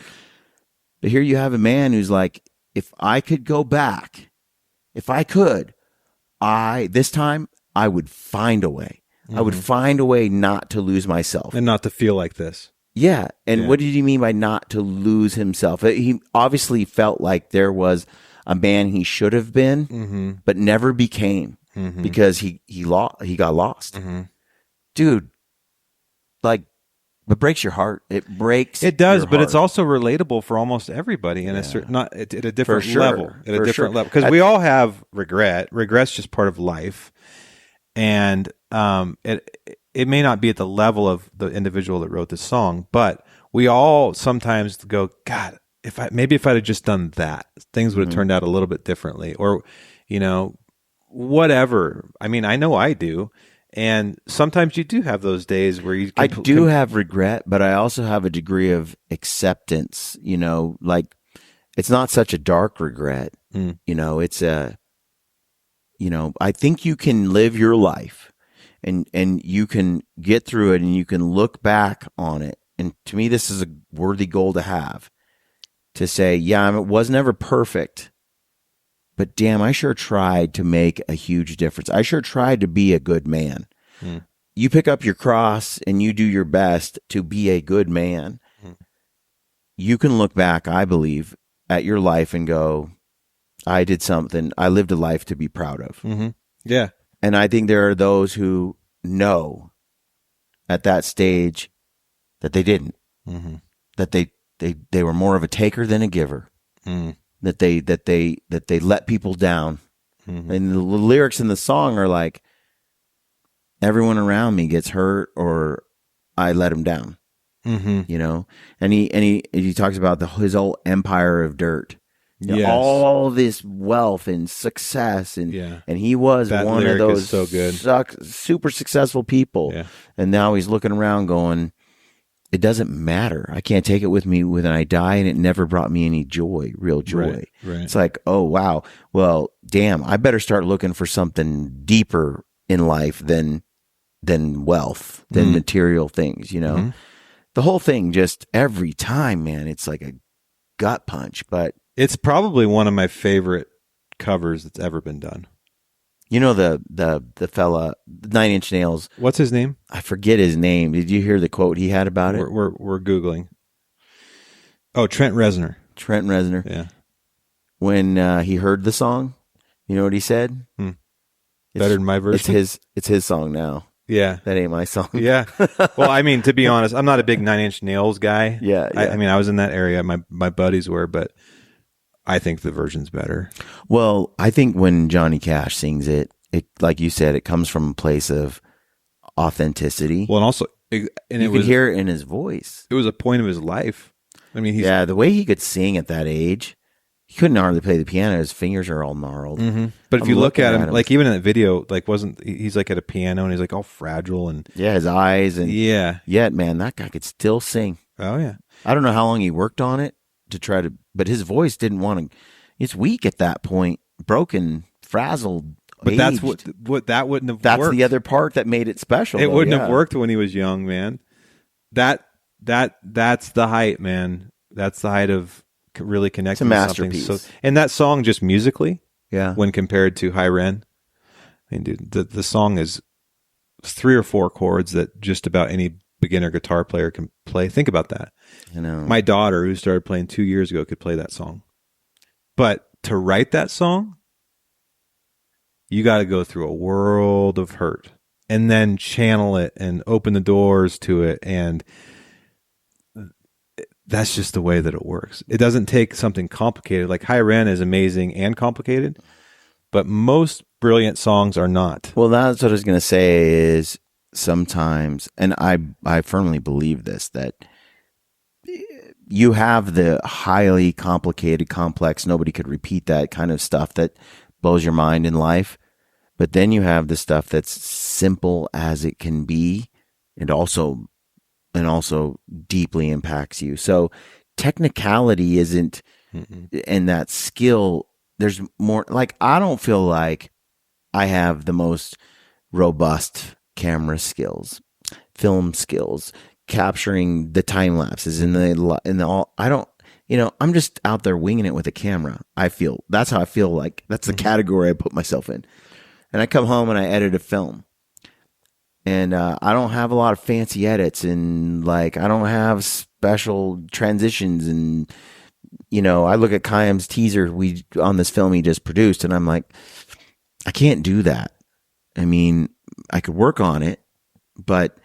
But here you have a man who's like, if I could go back, if I could, this time I would find a way. I would find a way not to lose myself. And not to feel like this. Yeah. And what did he mean by not to lose himself? He obviously felt like there was a man he should have been, but never became because he got lost. Dude, like, it breaks your heart. It breaks. It does, your but heart. it's also relatable for almost everybody in a certain, not at a different level. At a different level, because we all have regret. Regret's just part of life, and it may not be at the level of the individual that wrote this song, but we all sometimes go, God, if I'd have just done that, things would have turned out a little bit differently, or, you know, whatever. I mean, I know I do. And sometimes you do have those days where you I do have regret, but I also have a degree of acceptance, you know, like, it's not such a dark regret. You know, it's I think you can live your life and you can get through it and you can look back on it. And to me, this is a worthy goal to have, to say, yeah, it was never perfect, but damn, I sure tried to make a huge difference. I sure tried to be a good man. You pick up your cross and you do your best to be a good man. You can look back, I believe, at your life and go, I did something. I lived a life to be proud of. Yeah. And I think there are those who know at that stage that they didn't, that they were more of a taker than a giver. That they let people down. And the lyrics in the song are like, everyone around me gets hurt or I let him down. You know? And he talks about his whole empire of dirt. You know, all this wealth and success, and he was that one of those so good. Super successful people. And now he's looking around going, it doesn't matter. I can't take it with me when I die, and it never brought me any joy, real joy. Right. It's like, oh, wow. Well, damn, I better start looking for something deeper in life than wealth, than material things, you know? The whole thing, just every time, man, it's like a gut punch. But it's probably one of my favorite covers that's ever been done. you know the fella, 9 Inch Nails. What's his name? I forget his name. Did you hear the quote he had about it? We're Googling. Oh, Trent Reznor. Trent Reznor. Yeah. When he heard the song, you know what he said? Better than my version. It's his song now. Yeah. That ain't my song. Yeah. Well, I mean, to be honest, I'm not a big 9 Inch Nails guy. Yeah. I mean, I was in that area. My buddies were, but I think the version's better. Well, I think when Johnny Cash sings it, like you said, it comes from a place of authenticity. Well, and also, you could hear it in his voice. It was a point of his life. I mean, the way he could sing at that age, he couldn't hardly play the piano. His fingers are all gnarled. But if you look at him, like even in that video, like he's like at a piano and he's like all fragile and his eyes and yeah, man, that guy could still sing. Oh yeah, I don't know how long he worked on it to try to, but his voice didn't want to. It's weak at that point, broken, frazzled. But aged. that's what that wouldn't have. That's worked. The other part that made it special. It wouldn't have worked when he was young, man. That's the height, man. That's the height of really connecting It's a with something. masterpiece. And that song just musically, Yeah. when compared to High Ren, I mean, dude, the song is 3 or 4 chords that just about any beginner guitar player can play. Think about that. I know. My daughter, who started playing 2 years ago, could play that song. But to write that song, you got to go through a world of hurt and then channel it and open the doors to it. And that's just the way that it works. It doesn't take something complicated. Like High Ren is amazing and complicated, but most brilliant songs are not. Well, that's what I was going to say is sometimes, and I firmly believe this, that you have the highly complicated, complex, nobody could repeat that kind of stuff that blows your mind in life. But then you have the stuff that's simple as it can be and also deeply impacts you. So technicality isn't, and that skill, there's more, like, I don't feel like I have the most robust camera skills, film skills, capturing the time lapses in the all. I don't, I'm just out there winging it with a camera. That's how I feel like. That's the category I put myself in. And I come home and I edit a film. And I don't have a lot of fancy edits, and like I don't have special transitions. And I look at Kayam's teaser on this film he just produced, and I'm like, I can't do that. I mean, I could work on it, but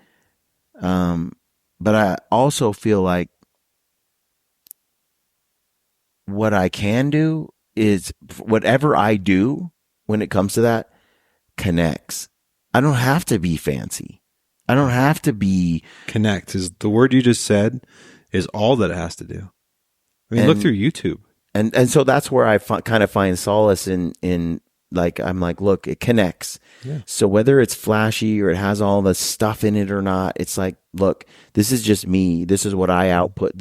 I also feel like what I can do is whatever I do when it comes to that connects. I don't have to be fancy. I don't have to be Connect is the word you just said is all that it has to do. I mean, look through YouTube. And so that's where I kind of find solace in like, I'm like, look, it connects. Yeah. So whether it's flashy or it has all the stuff in it or not, it's like, look, this is just me. This is what I output.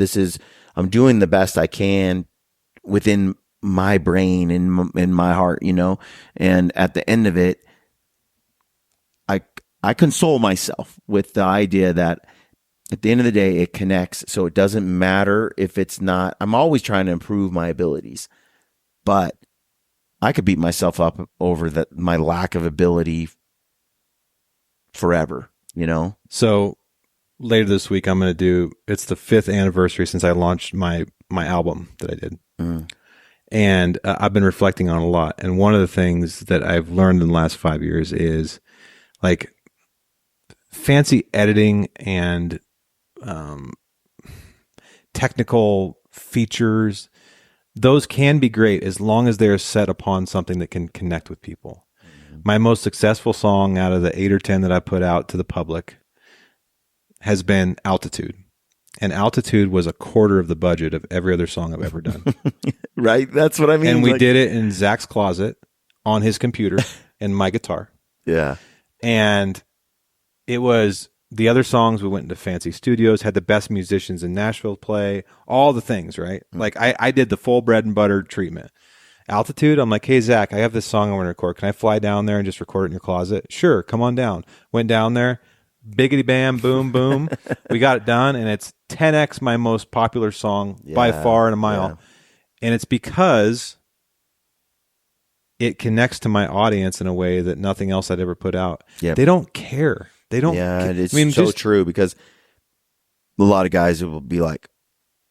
I'm doing the best I can within my brain and in my heart, and at the end of it, I console myself with the idea that at the end of the day, it connects. So it doesn't matter if it's not, I'm always trying to improve my abilities, but I could beat myself up over my lack of ability forever, So later this week, I'm going to it's the 5th anniversary since I launched my album that I did. And I've been reflecting on a lot. And one of the things that I've learned in the last 5 years is like fancy editing and technical features. Those can be great as long as they're set upon something that can connect with people. My most successful song out of the 8 or 10 that I put out to the public has been Altitude. And Altitude was a quarter of the budget of every other song I've ever done. Right? That's what I mean. And we did it in Zach's closet on his computer and my guitar. Yeah. And it was the other songs. We went into fancy studios, had the best musicians in Nashville play, all the things, right? Like I did the full bread and butter treatment. Altitude, I'm like, hey, Zach, I have this song I want to record. Can I fly down there and just record it in your closet? Sure, come on down. Went down there, biggity bam, boom, boom. We got it done, and it's 10x my most popular song by far in a mile. Yeah. And it's because it connects to my audience in a way that nothing else I'd ever put out. Yep. They don't care. They don't. Yeah, it's I mean, so just- true, because a lot of guys will be like,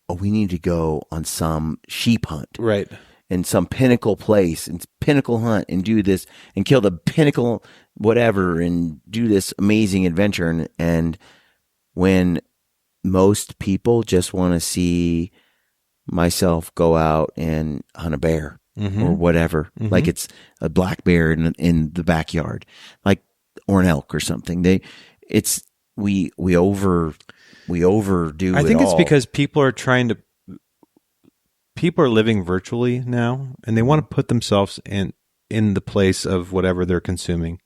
oh, we need to go on some sheep hunt. Right. In some pinnacle place and pinnacle hunt and do this and kill the pinnacle whatever and do this amazing adventure. And when most people just want to see myself go out and hunt a bear or whatever, like it's a black bear in the backyard, like, or an elk or something. We overdo it. I think it's all. because people are living virtually now, and they want to put themselves in the place of whatever they're consuming.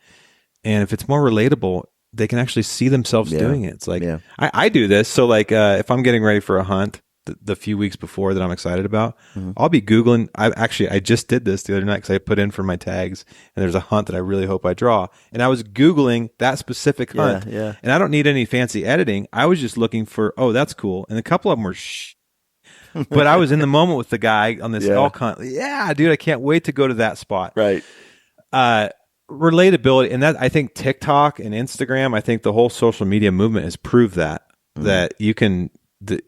And if it's more relatable, they can actually see themselves doing it. It's like, I do this. So like, if I'm getting ready for a hunt, the few weeks before that I'm excited about, I'll be Googling. I just did this the other night because I put in for my tags, and there's a hunt that I really hope I draw. And I was Googling that specific hunt. Yeah. And I don't need any fancy editing. I was just looking for, oh, that's cool. And a couple of them were but I was in the moment with the guy on this Yeah. yeah, dude, I can't wait to go to that spot. Right. Relatability, and that I think TikTok and Instagram, I think the whole social media movement has proved that you can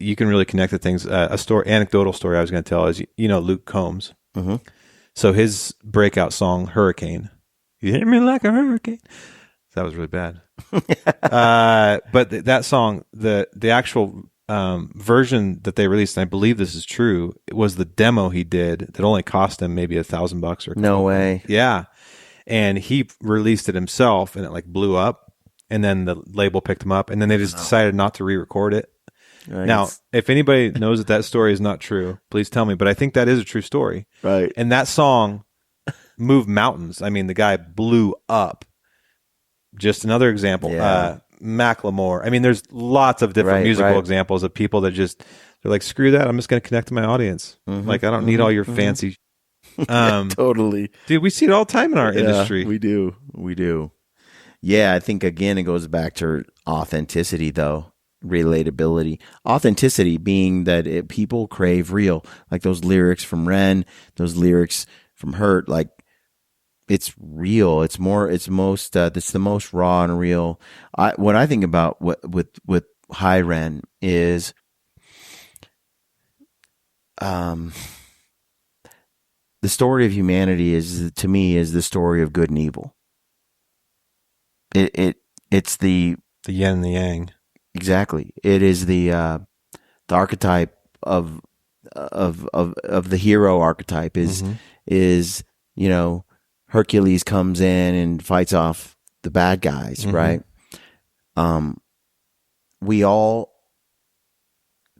really connect to things. Anecdotal story I was going to tell is, Luke Combs. Mm-hmm. So his breakout song, Hurricane, you hit me like a hurricane. That was really bad. But that song, the actual version that they released, and I believe this is true, it was the demo he did that only cost him maybe $1,000 or No way. Yeah. And he released it himself, and it like blew up, and then the label picked him up, and then they just decided not to re-record it. Right. Now, if anybody knows that story is not true, please tell me, but I think that is a true story. Right. And that song moved mountains. I mean, the guy blew up. Just another example. Yeah. Macklemore. I mean, there's lots of different musical examples of people that they're like, screw that, I'm just going to connect to my audience. Like, I don't need all your fancy Totally. dude, we see it all the time in our industry. We do. Yeah, I think again it goes back to authenticity, though. Relatability. Authenticity being that people crave real, like those lyrics from Ren, those lyrics from Hurt, like it's real. It's the most raw and real. What I think about with High Ren is the story of humanity to me is the story of good and evil. It's the yin and the yang. Exactly. It is the archetype of the hero archetype is Hercules comes in and fights off the bad guys, right?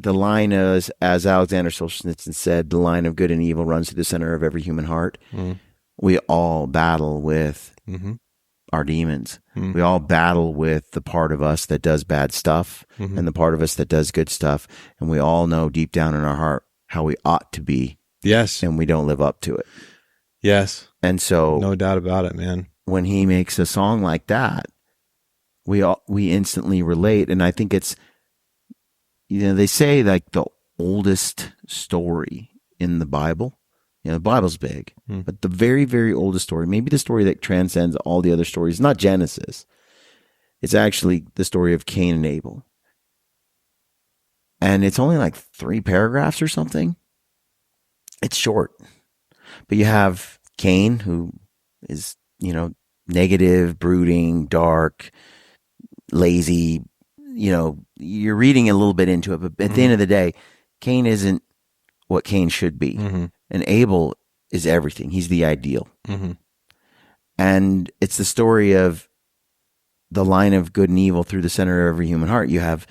The line is, as Alexander Solzhenitsyn said, the line of good and evil runs through the center of every human heart. We all battle with our demons. We all battle with the part of us that does bad stuff and the part of us that does good stuff. And we all know deep down in our heart how we ought to be. Yes. And we don't live up to it. Yes. And so, no doubt about it, man. When he makes a song like that, we instantly relate. And I think it's, they say like the oldest story in the Bible, the Bible's big, but the very, very oldest story, maybe the story that transcends all the other stories, not Genesis. It's actually the story of Cain and Abel. And it's only like 3 paragraphs or something. It's short, but you have Cain, who is, negative, brooding, dark, lazy, you're reading a little bit into it, but at the end of the day, Cain isn't what Cain should be. And Abel is everything. He's the ideal. And it's the story of the line of good and evil through the center of every human heart. You have,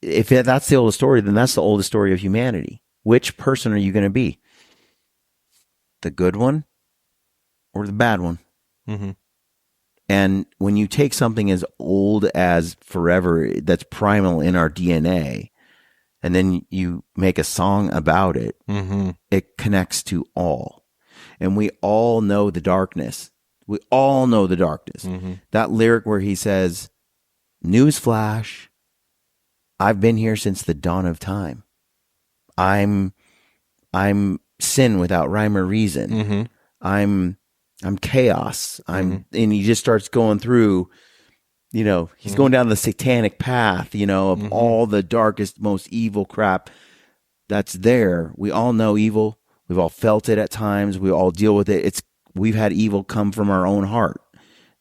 if that's the oldest story, then that's the oldest story of humanity. Which person are you going to be? The good one or the bad one? And when you take something as old as forever, that's primal in our DNA, and then you make a song about it, it connects to all. And we all know the darkness. We all know the darkness. That lyric where he says, "Newsflash, I've been here since the dawn of time. I'm sin without rhyme or reason. I'm chaos. And he just starts going through, he's going down the satanic path, of all the darkest, most evil crap that's there. We all know evil. We've all felt it at times. We all deal with it. We've had evil come from our own heart,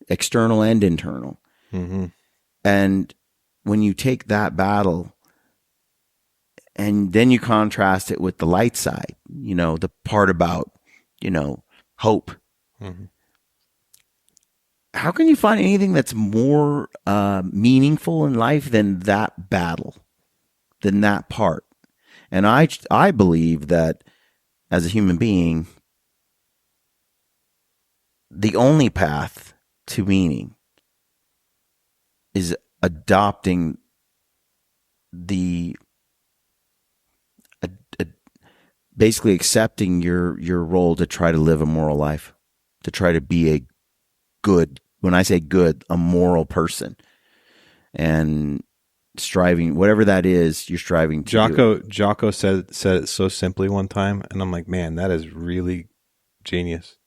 external and internal. And when you take that battle and then you contrast it with the light side, the part about, hope. How can you find anything that's more meaningful in life than that battle, than that part? And I believe that as a human being, the only path to meaning is adopting basically accepting your role to try to live a moral life, to try to be a good, when I say good, a moral person, and striving, whatever that is, you're striving to do. Jocko said it so simply one time, and I'm like, man, that is really genius.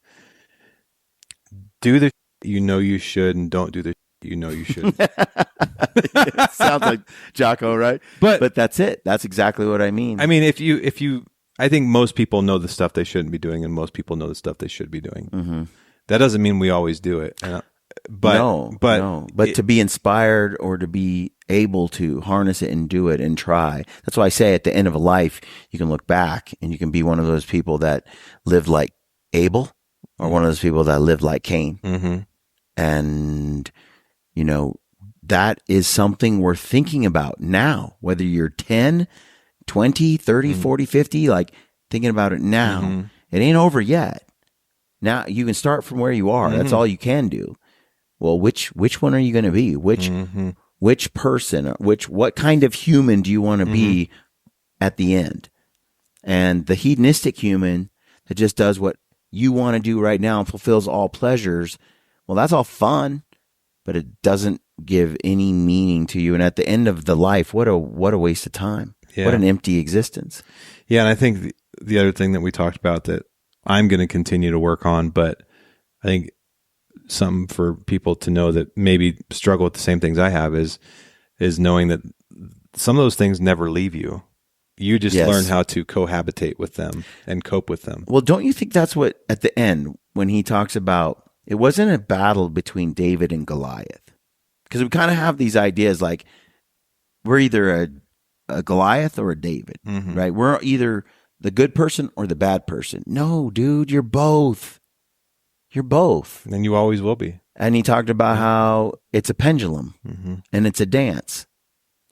Do the you know you should, and don't do the you know you shouldn't. Sounds like Jocko, right? But that's it. That's exactly what I mean. I mean, if you, I think most people know the stuff they shouldn't be doing, and most people know the stuff they should be doing. Mm-hmm. That doesn't mean we always do it. But to be inspired or to be able to harness it and do it and try. That's why I say at the end of a life, you can look back and you can be one of those people that lived like Abel or one of those people that lived like Cain. Mm-hmm. And, you know, that is something worth thinking about now, whether you're 10, 20, 30, 40, 50, like thinking about it now. Mm-hmm. It ain't over yet. Now you can start from where you are. Mm-hmm. That's all you can do. Well, which one are you going to be? Which person, what kind of human do you want to be at the end? And the hedonistic human that just does what you want to do right now and fulfills all pleasures, well, that's all fun, but it doesn't give any meaning to you. And at the end of the life, what a waste of time. Yeah. What an empty existence. Yeah, and I think the other thing that we talked about that I'm going to continue to work on, but I think something for people to know that maybe struggle with the same things I have is knowing that some of those things never leave you. You just learn how to cohabitate with them and cope with them. Well, don't you think that's what, at the end, when he talks about, it wasn't a battle between David and Goliath? Because we kind of have these ideas like we're either a Goliath or a David, right? We're either the good person or the bad person. No, dude, you're both. You're both. And you always will be. And he talked about how it's a pendulum and it's a dance,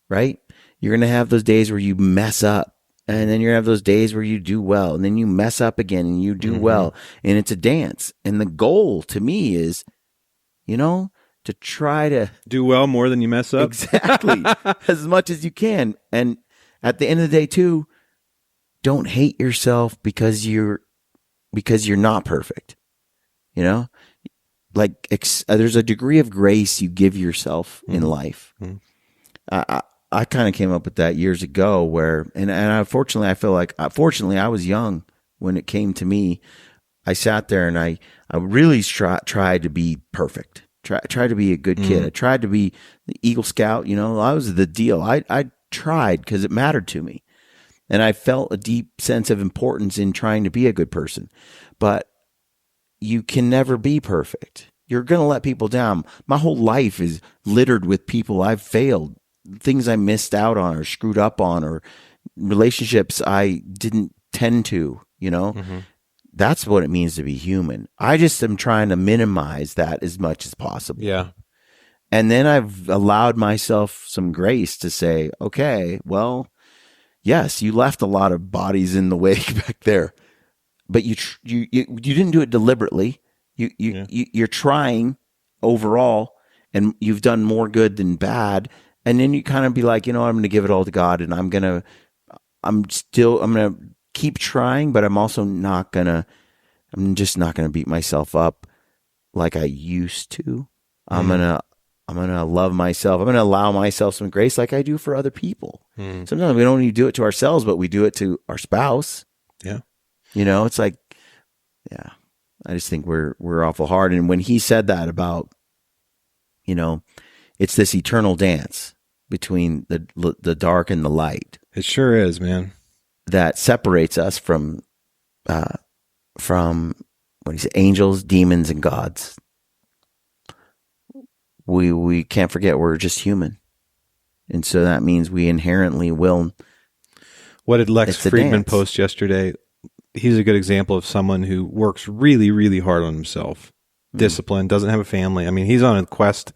right? You're going to have those days where you mess up, and then you're going to have those days where you do well, and then you mess up again and you do well. And it's a dance. And the goal to me is, you know, to try to do well more than you mess up. Exactly. As much as you can. And at the end of the day too, don't hate yourself because you're not perfect. You know, like there's a degree of grace you give yourself in life. I kind of came up with that years ago and unfortunately, I feel like, fortunately, I was young when it came to me. I sat there and I really tried to be perfect. Tried to be a good kid. I tried to be the Eagle Scout. You know, I was the deal. I tried because it mattered to me. And I felt a deep sense of importance in trying to be a good person. But you can never be perfect. You're going to let people down. My whole life is littered with people I've failed, things I missed out on or screwed up on, or relationships I didn't tend to, you know. That's what it means to be human. I just am trying to minimize that as much as possible. Yeah. And then I've allowed myself some grace to say, okay, well, yes, you left a lot of bodies in the wake back there, but you didn't do it deliberately. You're trying overall, and you've done more good than bad. And then you kind of be like, you know, I'm going to give it all to God, and I'm going to keep trying, but I'm just not going to beat myself up like I used to. I'm going to love myself. I'm going to allow myself some grace like I do for other people. Sometimes we don't even do it to ourselves, but we do it to our spouse. Yeah. You know, it's like, yeah, I just think we're awful hard. And when he said that about, you know, it's this eternal dance between the dark and the light. It sure is, man. That separates us from what do you say, angels, demons, and gods. We can't forget we're just human, and so that means we inherently will. What did Lex Friedman post yesterday? He's a good example of someone who works really, really hard on himself, disciplined, doesn't have a family. I mean, he's on a quest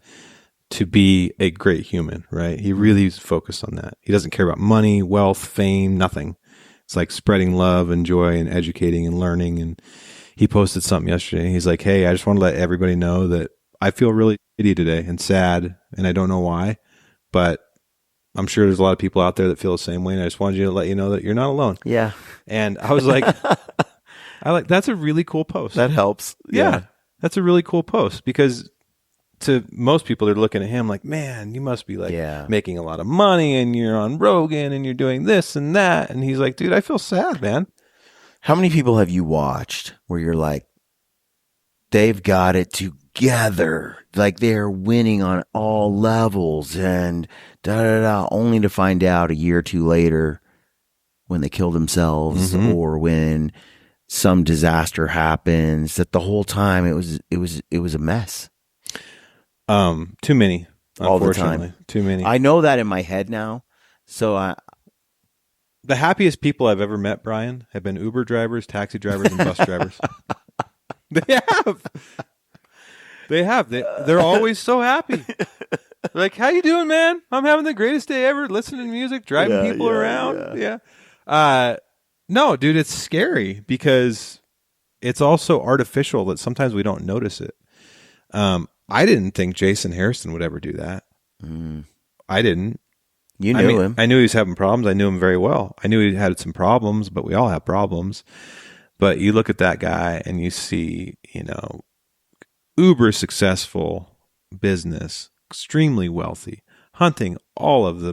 to be a great human, right? He really is focused on that. He doesn't care about money, wealth, fame, nothing. It's like spreading love and joy and educating and learning. And he posted something yesterday. He's like, hey, I just want to let everybody know that I feel really shitty today and sad, and I don't know why, but I'm sure there's a lot of people out there that feel the same way, and I just wanted you to let you know that you're not alone. Yeah. And I was like, that's a really cool post. That helps. Yeah. That's a really cool post, because to most people, they're looking at him like, man, you must be like Yeah. making a lot of money and you're on Rogan and you're doing this and that. And he's like, dude, I feel sad, man. How many people have you watched where you're like, they've got it together, like they're winning on all levels, and da da da, only to find out a year or two later when they kill themselves or when some disaster happens that the whole time it was a mess. Too many, All the unfortunately. time. Too many. I know that in my head now, so The happiest people I've ever met, Brian, have been Uber drivers, taxi drivers, and bus drivers. They have. They have. They're always so happy. They're like, how you doing, man? I'm having the greatest day ever, listening to music, driving people around. Yeah. No, dude, it's scary because it's also artificial that sometimes we don't notice it. I didn't think Jason Harrison would ever do that. I didn't. you knew him. I knew he was having problems. I knew him very well. I knew he had some problems, but we all have problems. But you look at that guy and you see, uber successful business, extremely wealthy, hunting every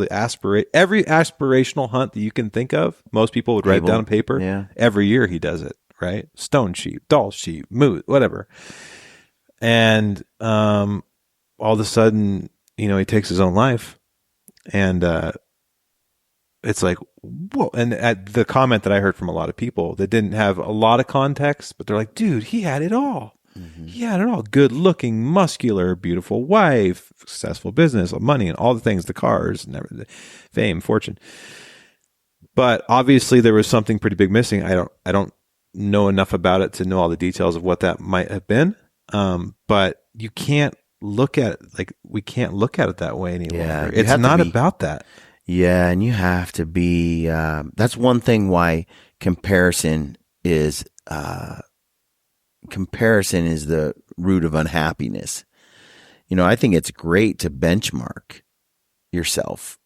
aspirational hunt that you can think of. Most people would write down on paper. Yeah. Every year he does it, right? Stone sheep, doll sheep, moose, whatever. And all of a sudden, he takes his own life. And it's like, whoa. And at the comment that I heard from a lot of people that didn't have a lot of context, but they're like, dude, he had it all. He had it all. Good looking, muscular, beautiful wife, successful business, money, and all the things, the cars, and everything, fame, fortune. But obviously there was something pretty big missing. I don't know enough about it to know all the details of what that might have been. But you can't look at it we can't look at it that way any longer. Yeah, It's not about that. Yeah, and you have to be. That's one thing why comparison is the root of unhappiness. I think it's great to benchmark yourself.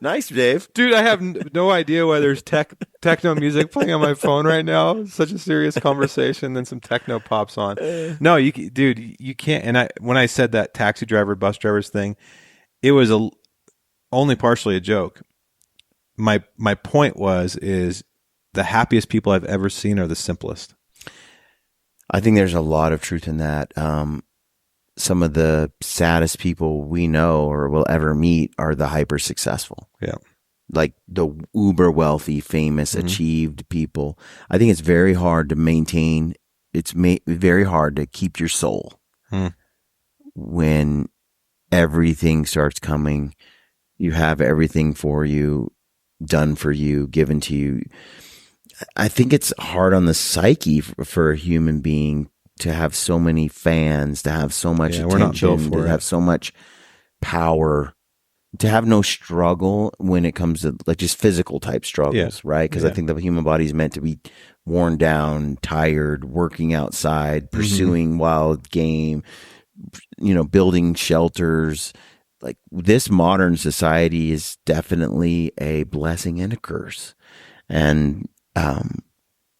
Nice, Dave. Dude, I have no idea why there's techno music playing on my phone right now. It's such a serious conversation, then some techno pops on. No, you can't. And when I said that taxi driver, bus drivers thing, it was only partially a joke. My point is the happiest people I've ever seen are the simplest. I think there's a lot of truth in that. Some of the saddest people we know or will ever meet are the hyper successful. Yeah. Like the uber wealthy, famous, achieved people. I think it's very hard to maintain. It's very hard to keep your soul when everything starts coming. You have everything for you, done for you, given to you. I think it's hard on the psyche for a human being to have so many fans, to have so much attention, we're not built for to it. have so much power, to have no struggle when it comes to like just physical type struggles, right? Because I think the human body is meant to be worn down, tired, working outside, pursuing wild game, building shelters. Like this modern society is definitely a blessing and a curse. And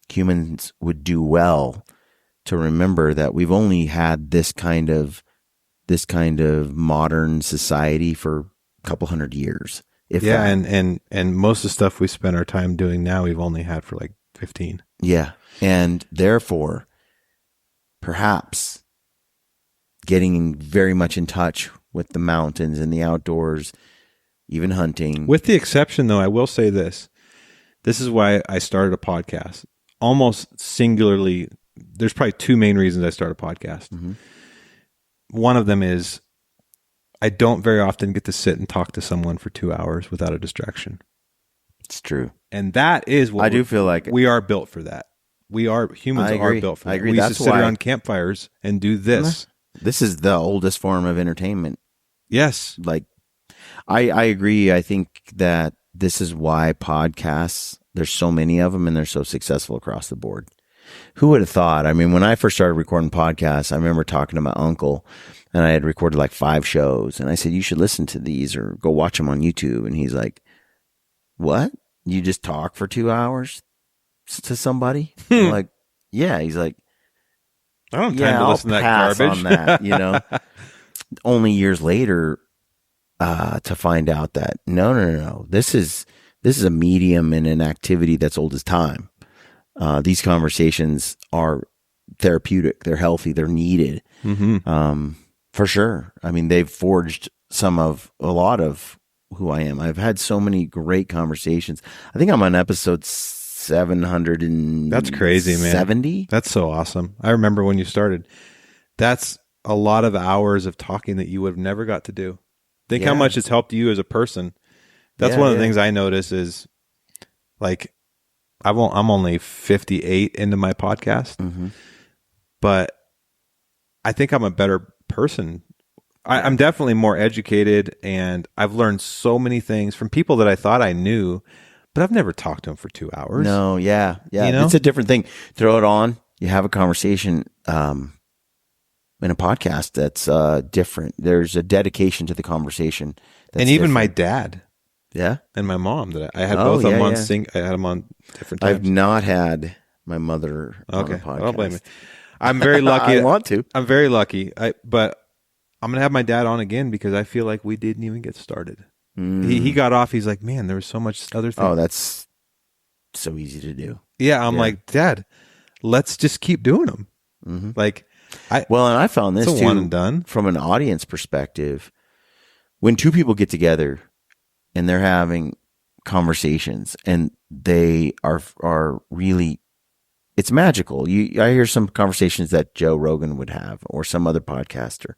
humans would do well to remember that we've only had this kind of modern society for a couple hundred years. And most of the stuff we spend our time doing now, we've only had for like 15. Yeah. And therefore, perhaps getting very much in touch with the mountains and the outdoors, even hunting. With the exception, though, I will say this. This is why I started a podcast. Almost singularly, there's probably two main reasons I started a podcast. One of them is I don't very often get to sit and talk to someone for 2 hours without a distraction. It's true. And that is what I do feel like we are built for that. Humans are built for that. I agree. We used That's to sit why around campfires and do this. This is the oldest form of entertainment. Yes. Like, I agree. I think that this is why podcasts, there's so many of them and they're so successful across the board. Who would have thought? I mean, when I first started recording podcasts, I remember talking to my uncle and I had recorded like 5 shows. And I said, you should listen to these or go watch them on YouTube. And he's like, what? You just talk for 2 hours? to somebody? I'm like, yeah. He's like, I don't have time to listen to that pass garbage. on that, Only years later, to find out that no. This is a medium and an activity that's old as time. These conversations are therapeutic. They're healthy. They're needed. For sure. I mean, they've forged a lot of who I am. I've had so many great conversations. I think I'm on episode 770. That's crazy, man. That's so awesome. I remember when you started. That's a lot of hours of talking that you would have never got to do. Think how much it's helped you as a person. That's one of the things I notice is like I'm only 58 into my podcast, but I think I'm a better person. I'm definitely more educated, and I've learned so many things from people that I thought I knew, but I've never talked to them for 2 hours. No, yeah. It's a different thing. Throw it on. You have a conversation in a podcast that's different. There's a dedication to the conversation. And even different. my dad. Yeah. And my mom that I had both of them on sync. I had them on different times. I've not had my mother on the podcast. Don't blame me. I'm very lucky. I want to. I'm very lucky. But I'm going to have my dad on again because I feel like we didn't even get started. He got off. He's like, man, there was so much other things. Oh, that's so easy to do. Yeah. I'm like, Dad, let's just keep doing them. Like, and I found this too, one and done. From an audience perspective. When two people get together and they're having conversations and they are really, it's magical. I hear some conversations that Joe Rogan would have or some other podcaster.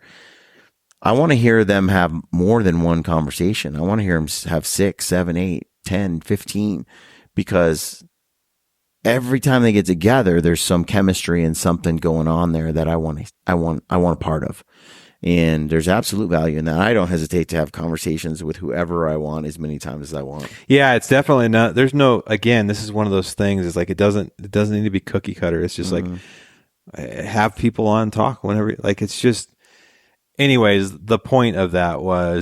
I want to hear them have more than one conversation. I want to hear them have 6, 7, 8, 10, 15, because every time they get together, there's some chemistry and something going on there that I want a part of. And there's absolute value in that. I don't hesitate to have conversations with whoever I want as many times as I want. Yeah, it's definitely not. There's no. Again, this is one of those things. It's like it doesn't need to be cookie cutter. It's just like have people on talk whenever. Like it's just. Anyways, the point of that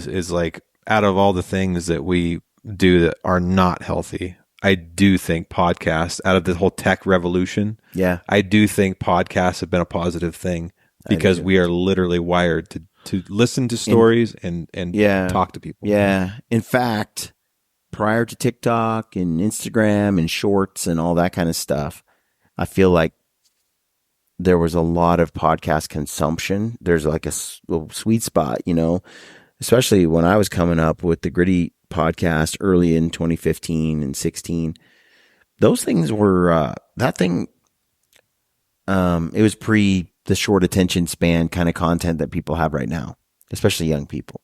is like out of all the things that we do that are not healthy, I do think podcasts out of the whole tech revolution. Yeah, I do think podcasts have been a positive thing. Because we are literally wired to listen to stories and talk to people. Yeah. In fact, prior to TikTok and Instagram and shorts and all that kind of stuff, I feel like there was a lot of podcast consumption. There's like a sweet spot, especially when I was coming up with the Gritty podcast early in 2015 and 16. Those things were, it was pre the short attention span kind of content that people have right now, especially young people.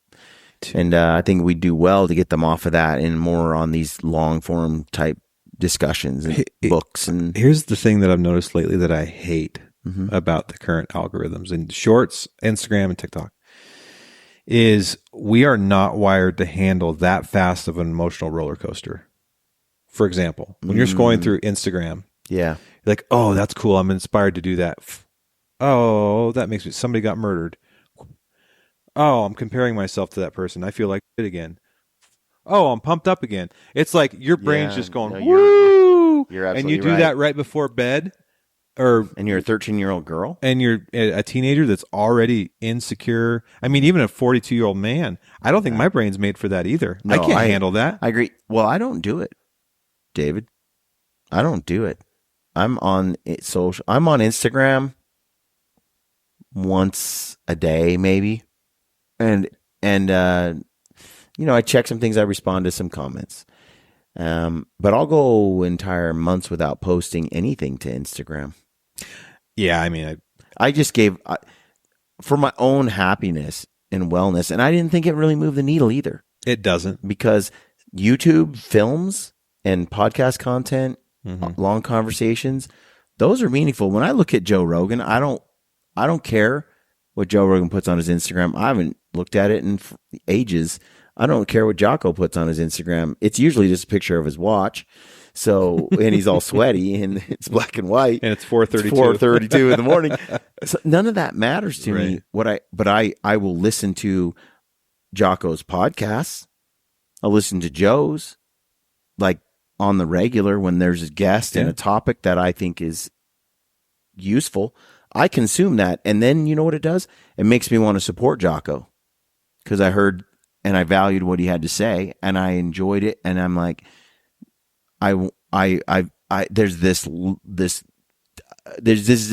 And I think we do well to get them off of that and more on these long form type discussions and books. And here's the thing that I've noticed lately that I hate about the current algorithms and shorts, Instagram and TikTok is we are not wired to handle that fast of an emotional roller coaster. For example, when you're scrolling through Instagram, you're like, oh, that's cool. I'm inspired to do that. Oh, that makes me, somebody got murdered. Oh, I'm comparing myself to that person. I feel like it again. Oh, I'm pumped up again. It's like your brain's just going, woo! You're absolutely and you do right. that right before bed. And you're a 13-year-old girl? And you're a teenager that's already insecure. I mean, even a 42-year-old man. I don't think my brain's made for that either. No, I can't handle that. I agree. Well, I don't do it, David. I don't do it. I'm on Instagram once a day, maybe. And I check some things. I respond to some comments. But I'll go entire months without posting anything to Instagram. Yeah, I mean, I just gave for my own happiness and wellness, and I didn't think it really moved the needle either. It doesn't, because YouTube films and podcast content, long conversations, those are meaningful. When I look at Joe Rogan, I don't care what Joe Rogan puts on his Instagram. I haven't looked at it in ages. I don't care what Jocko puts on his Instagram. It's usually just a picture of his watch. So, and he's all sweaty and it's black and white. And it's 4:32. It's 4:32 in the morning. So none of that matters to me. But I will listen to Jocko's podcasts. I'll listen to Joe's, like on the regular when there's a guest and a topic that I think is useful. I consume that. And then you know what it does? It makes me want to support Jocko because I heard and I valued what he had to say and I enjoyed it. And I'm like, there's this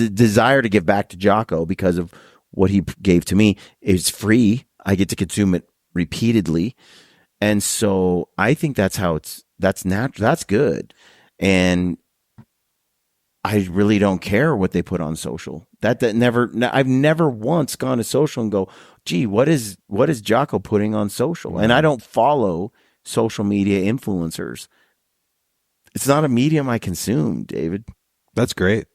desire to give back to Jocko because of what he gave to me. It's free. I get to consume it repeatedly. And so I think that's natural. That's good. And I really don't care what they put on social. I've never once gone to social and go, gee, what is Jocko putting on social? And I don't follow social media influencers. It's not a medium I consume, David. That's great.